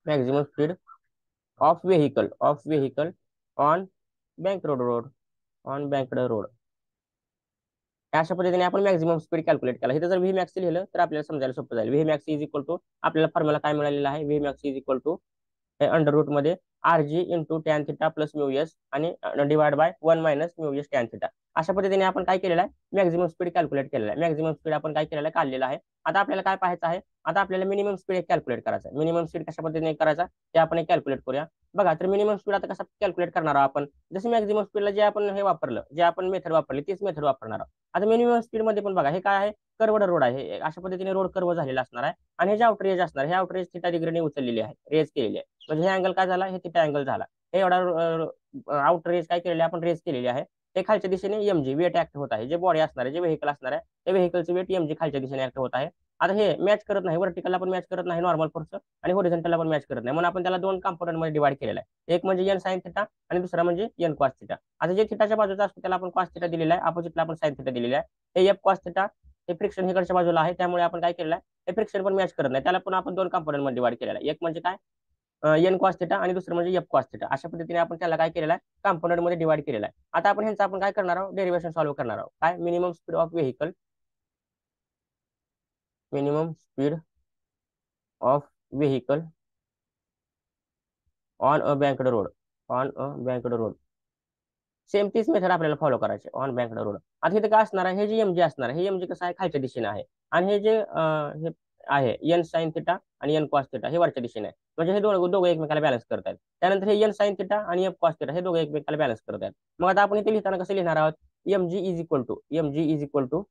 maximum speed of vehicle on bank road, on bank road. अशा पद्धतीने आपण मॅक्झिमम स्पीड कॅल्क्युलेट केला. इथे जर व्ही मॅक्स लिहिलं तर आपल्याला समजायला सोपं जाईल. V max is equal to, आपल्याला फॉर्म्युला काय मिळालेला आहे, V max is equal to under root मध्ये R G into tan theta plus mu S, आणि divide by 1 minus mu S tan theta. अशा पद्धतीने आपण काय केलेलं आहे, मॅक्झिमम स्पीड कॅल्क्युलेट केलेला आहे. मॅक्झिमम स्पीड आपण काय केलेलं आहे, काढलेला आहे. आता आपल्याला काय पाहायचं आहे, आता आपल्याला मिनिमम स्पीड एक कॅल्क्युलेट करायचा आहे. मिनिमम स्पीड कशा पद्धतीने करायचा ते आपण एक कॅल्क्युलेट करूया. बघा तर मिनिमम स्पीड आता कसा कॅल्क्युलेट करणार आहोत आपण, जसं मॅक्झिमम स्पीडला जे आपण हे वापरलं, जे आपण मेथड वापरली तीच मेथड वापरणार आहोत. आता मिनिमम स्पीड मध्ये पण बघा हे काय आहे, कर्वड रोड आहे, अशा पद्धतीने रोड कर्व झालेला असणार आहे, आणि हे जे आउटर एज असणार, हे आउटर एज थिटा डिग्रीने उचललेली आहे, रेज केलेली आहे, म्हणजे हे अँगल काय झाला, हे थिटा अँगल झाला. हे एवढा आउटर एज काय केलेली आपण रेज केलेली आहे. ते खालच्या दिशेने एमजी वेट ऍक्ट होत आहे, जे बॉडी असणार आहे, जे व्हेकल असणार आहे, त्या व्हेकलचं वेट एमजी खालच्या दिशेने ऍक्ट होत आहे. आता हे मॅच करत नाही, वर्टिकलला पण मॅच करत नाही नॉर्मल फोर्स, आणि होरिझॉन्टलला पण मॅच करत नाही, म्हणून आपण त्याला दोन कंपोनंट मध्ये डिवाइड केलेला आहे. एक म्हणजे एन साइन थिटा आणि दुसरा म्हणजे एन कॉस थिटा. आता जे थिटाच्या बाजूचा असतो त्याला आपण कॉस थिटा दिलेला आहे, अपोजिटला आपण साइन थिटा दिलेला आहे. हे एफ कॉस थिटा, हे फ्रिक्शन इकडच्या बाजूला आहे, त्यामुळे आपण काय केलेलं आहे, हे फ्रिक्शन पण मॅच करत नाही, त्याला पण आपण दोन कंपोनंट मध्ये डिवाइड केलेला आहे. एक म्हणजे काय, एन कॉस थिटा, आणि दुसरं म्हणजे एफ कॉस थिटा. अशा पद्धतीने आपण त्याला काय केलेलं आहे, कंपोनंट मध्ये डिवाइड केलेला आहे. आता आपण ह्यांचा आपण काय करणार आहोत, डेरिवेशन सॉल्व्ह करणार आहोत. काय, minimum speed of vehicle, minimum speed of vehicle on a banked road, on a banked road. Same तीच मेथड आपल्याला फॉलो करायची ऑन बँक्ड रोड. आता इथे काय असणार आहे, हे जे एमजी असणार आहे, हे एमजी कसं आहे, खालच्या दिशेने आहे, आणि हे जे आहे एन साइन थिटा आणि एन कॉस थिटा हे वरच्या दिशेने आहे. म्हणजे हे दोघं एकमेकाला बॅलन्स करत आहेत. त्यानंतर हे एन साइन थिटा आणि एफ कॉस थिटा हे दोघं एकमेकाला बॅलन्स करत आहेत. मग आता आपण इथे लिहिताना कसं लिहिणार आहोत? M G is equal to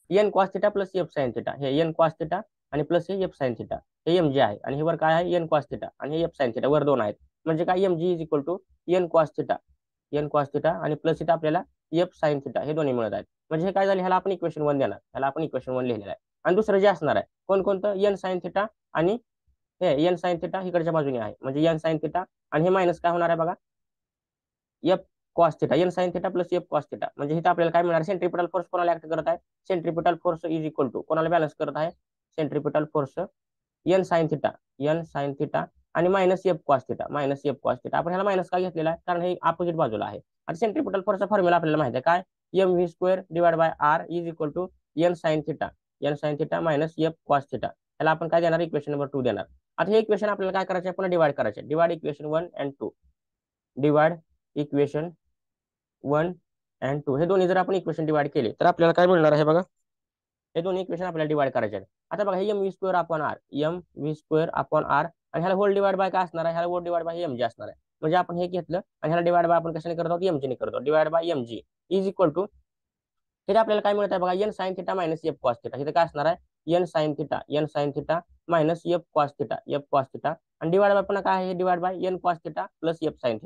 N cos theta plus F sine theta. हे एन कॉस थिटा आणि प्लस हे एफ साइन थिटा हे एम जी आहे. आणि हे वर काय आहे? एन कॉस थिटा आणि हे एफ साइन थिटा वर दोन आहेत. म्हणजे काय? M G is equal to N cos theta आणि प्लस इथं आपल्याला एफ साइन थिटा हे दोन्ही मिळत आहेत. म्हणजे हे काय झालं? ह्याला आपण इक्वेशन 1 देणार. ह्याला आपण इक्वेशन 1 लिहिलेलं आहे. आणि दुसरं जे असणार आहे कोणतं? एन साइन थिटा आणि हे एन साइन थिटा इकडच्या बाजूने आहे. म्हणजे एन साइन थिटा आणि हे मायनस काय होणार आहे बघा? F cos theta. N sine theta plus F cos theta. म्हणजे इथं आपल्याला काय मिळणार? सेंट्रिपिटल फोर्स कोणाला ऍक्ट करत आहे? Centripetal force is equal to कोणाला बॅलन्स करत आहे? Centripetal force N sine theta आणि मायनस एफ कॉस थिटा. आपण ह्याला मायनस काय घेतलेला आहे? कारण हे अपोजिट बाजूला आहे. आता सेंट्रिपिटल फोर्सचा फॉर्म्युला आपल्याला माहिती आहे काय? M V square divide by R is equal to N sine theta minus F cos theta. ह्याला आपण काय देणार? इक्वेशन नंबर 2 देणार. आता हे इक्वेशन आपल्याला काय करायचे? पुन्हा डिवाइड करायचे. Divide equation 1 and 2. Divide equation 1 and 2 हे दोन्ही जर आपण इक्वेशन डिवाइड केले तर आपल्याला काय मिळणार आहे बघा? हे दोन्ही इक्वेशन आपल्याला डिवाइड करायचे आहेत. आता बघा, M V square upon R आणि ह्याला होल डिवाइड बाय काय असणार आहे? ह्याला whole divide by M G असणार आहे. म्हणजे आपण हे घेतलं आणि ह्याला डिवाइड बाय आपण कशाने करत आहोत? एम जी ने करत आहोत. Divide by M G is equal to हे आपल्याला काय मिळत आहे बघा? N sine theta minus F cos theta. इथे काय असणार आहे? N sine theta minus F cos theta आणि डिवाइड बाय पुन्हा काय आहे? Divide by N cos theta plus F sine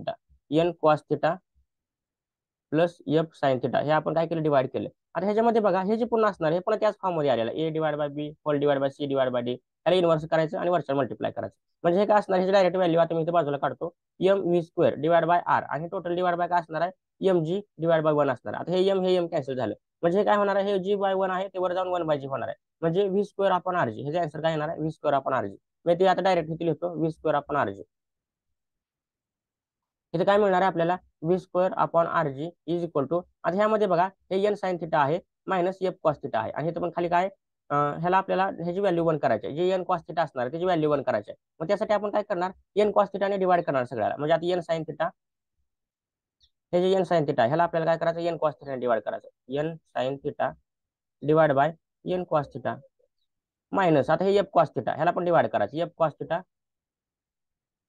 theta हे आपण काय केलं? डिवाइड केलं. आता ह्याच्यामध्ये बघा, हे जे पुन्हा असणार हे पुन्हा त्याच फॉर्म मध्ये आलेलं A divide by B whole divide by C divide by D. त्याला इन्व्हर्स करायचं आणि वरच्या मल्टिप्लाय करायचं. म्हणजे हे काय असणार? ह्याची डायरेक्ट व्हॅल्यू आता मी इथे बाजूला काढतो. M V square divide by R आणि टोटल डिवाइड बाय काय असणार आहे? एम जी डिवाइड बाय 1 असणार. आता हे एम कॅन्सल झालं. म्हणजे हे काय होणार आहे? हे जी बाय 1 आहे ते वर जाऊन 1 बाय जी होणार आहे. म्हणजे V square upon R G. ह्याचा आन्सर काय येणार आहे? V square upon R G. मी ते आता डायरेक्ट इथे लिहितो V square upon R G. इथे काय मिळणार आहे आपल्याला? V square upon R G is equal to आता ह्यामध्ये बघा हे एन साइन थिटा आहे मायनस एफ कॉस थिटा आहे आणि इथं पण खाली काय ह्याला आपल्याला ह्याची व्हॅल्यू 1 करायची आहे. जे एन कॉस थिटा असणार आहे त्याची व्हॅल्यू 1 करायची आहे. मग त्यासाठी आपण काय करणार? एन कॉस थिटाने डिवाइड करणार सगळ्याला. म्हणजे आता एन साइन थिटा हे जे एन साइन थिटा ह्याला आपल्याला काय करायचं? एन कॉस थिटाने डिवाइड करायचं. N sine theta divide by N cos theta minus आता हे एफ कॉस थिटा ह्याला पण डिवाइड करायचं. F cos theta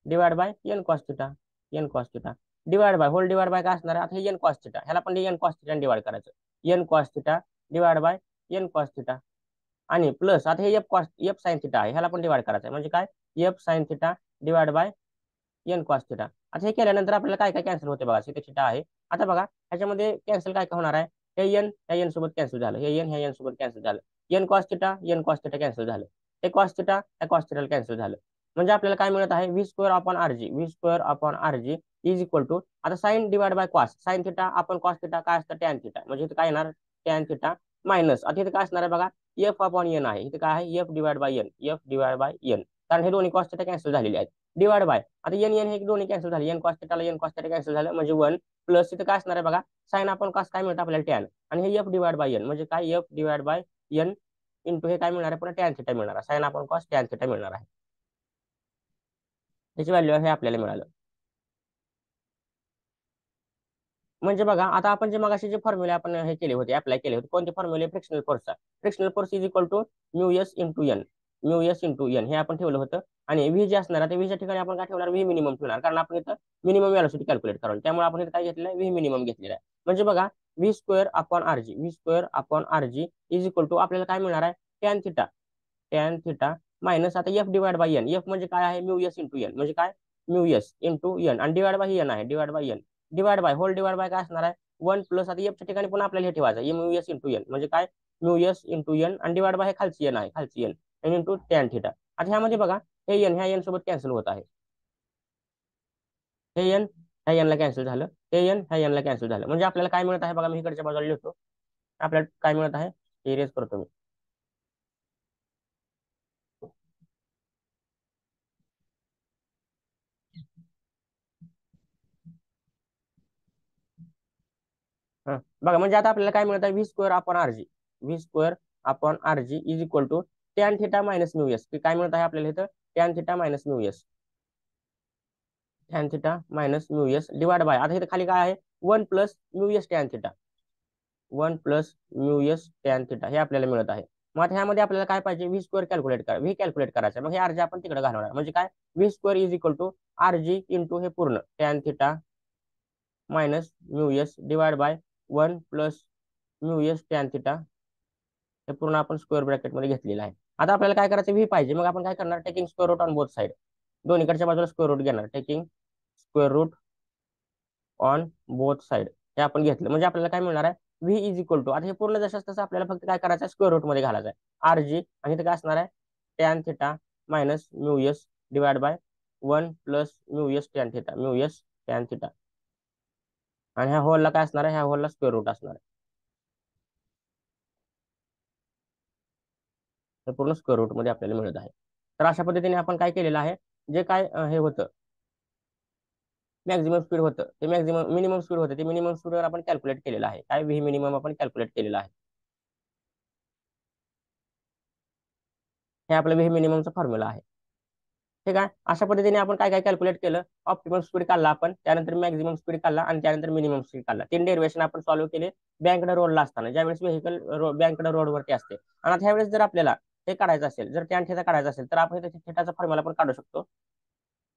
divide by N cos theta divide by whole divide by काय असणार आहे? आता हे एन कॉस थिटा ह्याला पण एन कॉस थिटा डिवाइड करायचं. N cos theta divide by N cos theta आणि प्लस आता हे एफ साइन थिटा आहे ह्याला पण डिवाइड करायचं आहे. म्हणजे काय? F sine theta divide by N cos theta. आता हे केल्यानंतर आपल्याला काय काय कॅन्सल होते बघा? इथे थिटा आहे. आता बघा ह्याच्यामध्ये कॅन्सल काय काय होणार आहे? हे एन ह्या एन सोबत कॅन्सल झालं. हे एन ह्या एन सोबत कॅन्सल झालं. एन कॉस थिटा कॅन्सल झालं. हे कॉस थिटा ह्या कॉस थिटा कॅन्सल झालं. म्हणजे आपल्याला काय मिळत आहे? V square upon R G is equal to आता sine divide by cos. Sine theta आपण कॉस थिटा काय असतं? Tan theta. म्हणजे इथे काय येणार? टॅन थिटा मायनस आता इथे काय असणार आहे बघा? एफ अपॉन एन आहे. इथे काय आहे? F divide by N. कारण हे दोन्ही कॉस थिटा कॅन्सल झालेले आहेत. डिवाइड बाय आता एन एन हे दोन्ही कॅन्सल झाले. एन कॉस थिटा कॅन्सल झालं म्हणजे 1 प्लस इथे काय असणार आहे बघा? साइन आपण कॉस काय मिळतं आपल्याला? टॅन आणि हे एफ डिवाइड बाय एन म्हणजे काय? F divide by N into हे काय मिळणार आहे? पुन्हा टॅन थिटा मिळणार आहे. साइन आपण कॉस टॅन थिटा मिळणार आहे. त्याची व्हॅल्यू हे आपल्याला मिळालं. म्हणजे बघा आता आपण जे मगाशी जे फॉर्म्युले आपण हे केले होते अप्लाय केले होते कोणते फॉर्म्युले? फ्रिक्शनल फोर्सचा. Frictional force is equal to mu S into N हे आपण ठेवलं होतं. आणि व्ही जे असणार आहे व्हीच्या ठिकाणी आपण काय ठेवणार? व्ही मिनिमम ठेवणार. कारण आपण इथं मिनिमम व्हॅल्यूसाठी कॅल्क्युलेट करावं. त्यामुळे आपण इथं काय घेतलेलं आहे? व्ही मिनिमम घेतलेला आहे. म्हणजे बघा V square upon R G is equal to आपल्याला काय मिळणार आहे? टॅन थिटा मायनस आता F divide by N. F म्हणजे काय आहे? म्यू एस इंटू एन म्हणजे काय? म्यू एस इंटू एन आणि डिवाइड बाय एन आहे. Divide by N divide by whole divide by काय असणार आहे? 1 प्लस आता एफच्या ठिकाणी पण आपल्याला हे ठेवायचं म्यू एस इंटू एन म्हणजे काय? म्यू एस इंटू एन आणि डिवाइड बाय हे खालची एन आहे. खालची एन इंटू टॅन थिटा. आता ह्यामध्ये बघा हे एन ह्या एन सोबत कॅन्सल होत आहे. हे एन ह्या एनला कॅन्सल झालं. हे एन ह्या एनला कॅन्सल झालं. म्हणजे आपल्याला काय मिळत आहे बघा? मी इकडच्या बाजूला लिहितो. आपल्याला काय मिळत आहे? इरेज करतो मी. हा बघा म्हणजे आता आपल्याला काय मिळत आहे? V square upon R G is equal to tan theta minus mu S. काय मिळत आहे आपल्याला इथं? Tan theta minus mu S divide by आता इथे खाली काय आहे? 1 plus mu S tan theta हे आपल्याला मिळत आहे. मग आता ह्यामध्ये आपल्याला काय पाहिजे, व्ही स्क्वेअर कॅल्क्युलेट करा, व्ही कॅल्क्युलेट करायचं, मग हे आरजी आपण तिकडे घालवणार, म्हणजे काय, V square is equal to RG into हे पूर्ण tan theta minus mu S divide by 1 + mu S tan theta, हे पूर्ण आपण स्क्वेअर ब्रॅकेट मध्ये घेतलेलं आहे. आता आपल्याला काय करायचं, व्ही पाहिजे, मग आपण काय करणार, taking square root on both side, दोन्हीकडच्या बाजूला स्क्वेअर रूट घेणार, taking square root on both side, हे आपण घेतलं, म्हणजे आपल्याला काय मिळणार आहे, व्ही इज इक्वल टू, आता हे पूर्ण जसं तसं आपल्याला फक्त काय करायचं आहे, स्क्वेअर रूट मध्ये घालायचं आहे, आर जी, आणि इथे काय असणार आहे, tan theta minus mu S divide by 1 + mu S tan theta, mu S tan theta, आणि ह्या होलला काय असणार आहे, ह्या होलला स्क्वेअर रूट असणार आहे, हे पूर्ण स्क्वेअर रूट मध्ये आपल्याला मिळत आहे. तर अशा पद्धतीने आपण काय केलेलं आहे, जे काय हे होतं, मॅक्झिमम स्पीड होतं, ते मिनिमम स्पीड होतं, ते मिनिमम स्पीडवर आपण कॅल्क्युलेट केलेलं आहे, काय व्ही मिनिमम आपण कॅल्क्युलेट केलेलं आहे, हे आपलं व्ही मिनिममचा फॉर्म्युला आहे. ठीक आहे, अशा पद्धतीने आपण काय काय कॅल्क्युलेट केलं, ऑप्टिमम स्पीड काढला आपण, त्यानंतर मॅक्झिमम स्पीड काढला, आणि त्यानंतर मिनिमम स्पीड काढला, 3 डेरिवेशन आपण सॉल्व्ह केले बँकड रोडला असताना, ज्यावेळेस व्हेकल बँकड रोडवरती असते. आणि आता ह्यावेळेस जर आपल्याला हे काढायचं असेल, जर टॅन थिटा काढायचा असेल, तर आपण थिटाचा फॉर्म्युला पण काढू शकतो.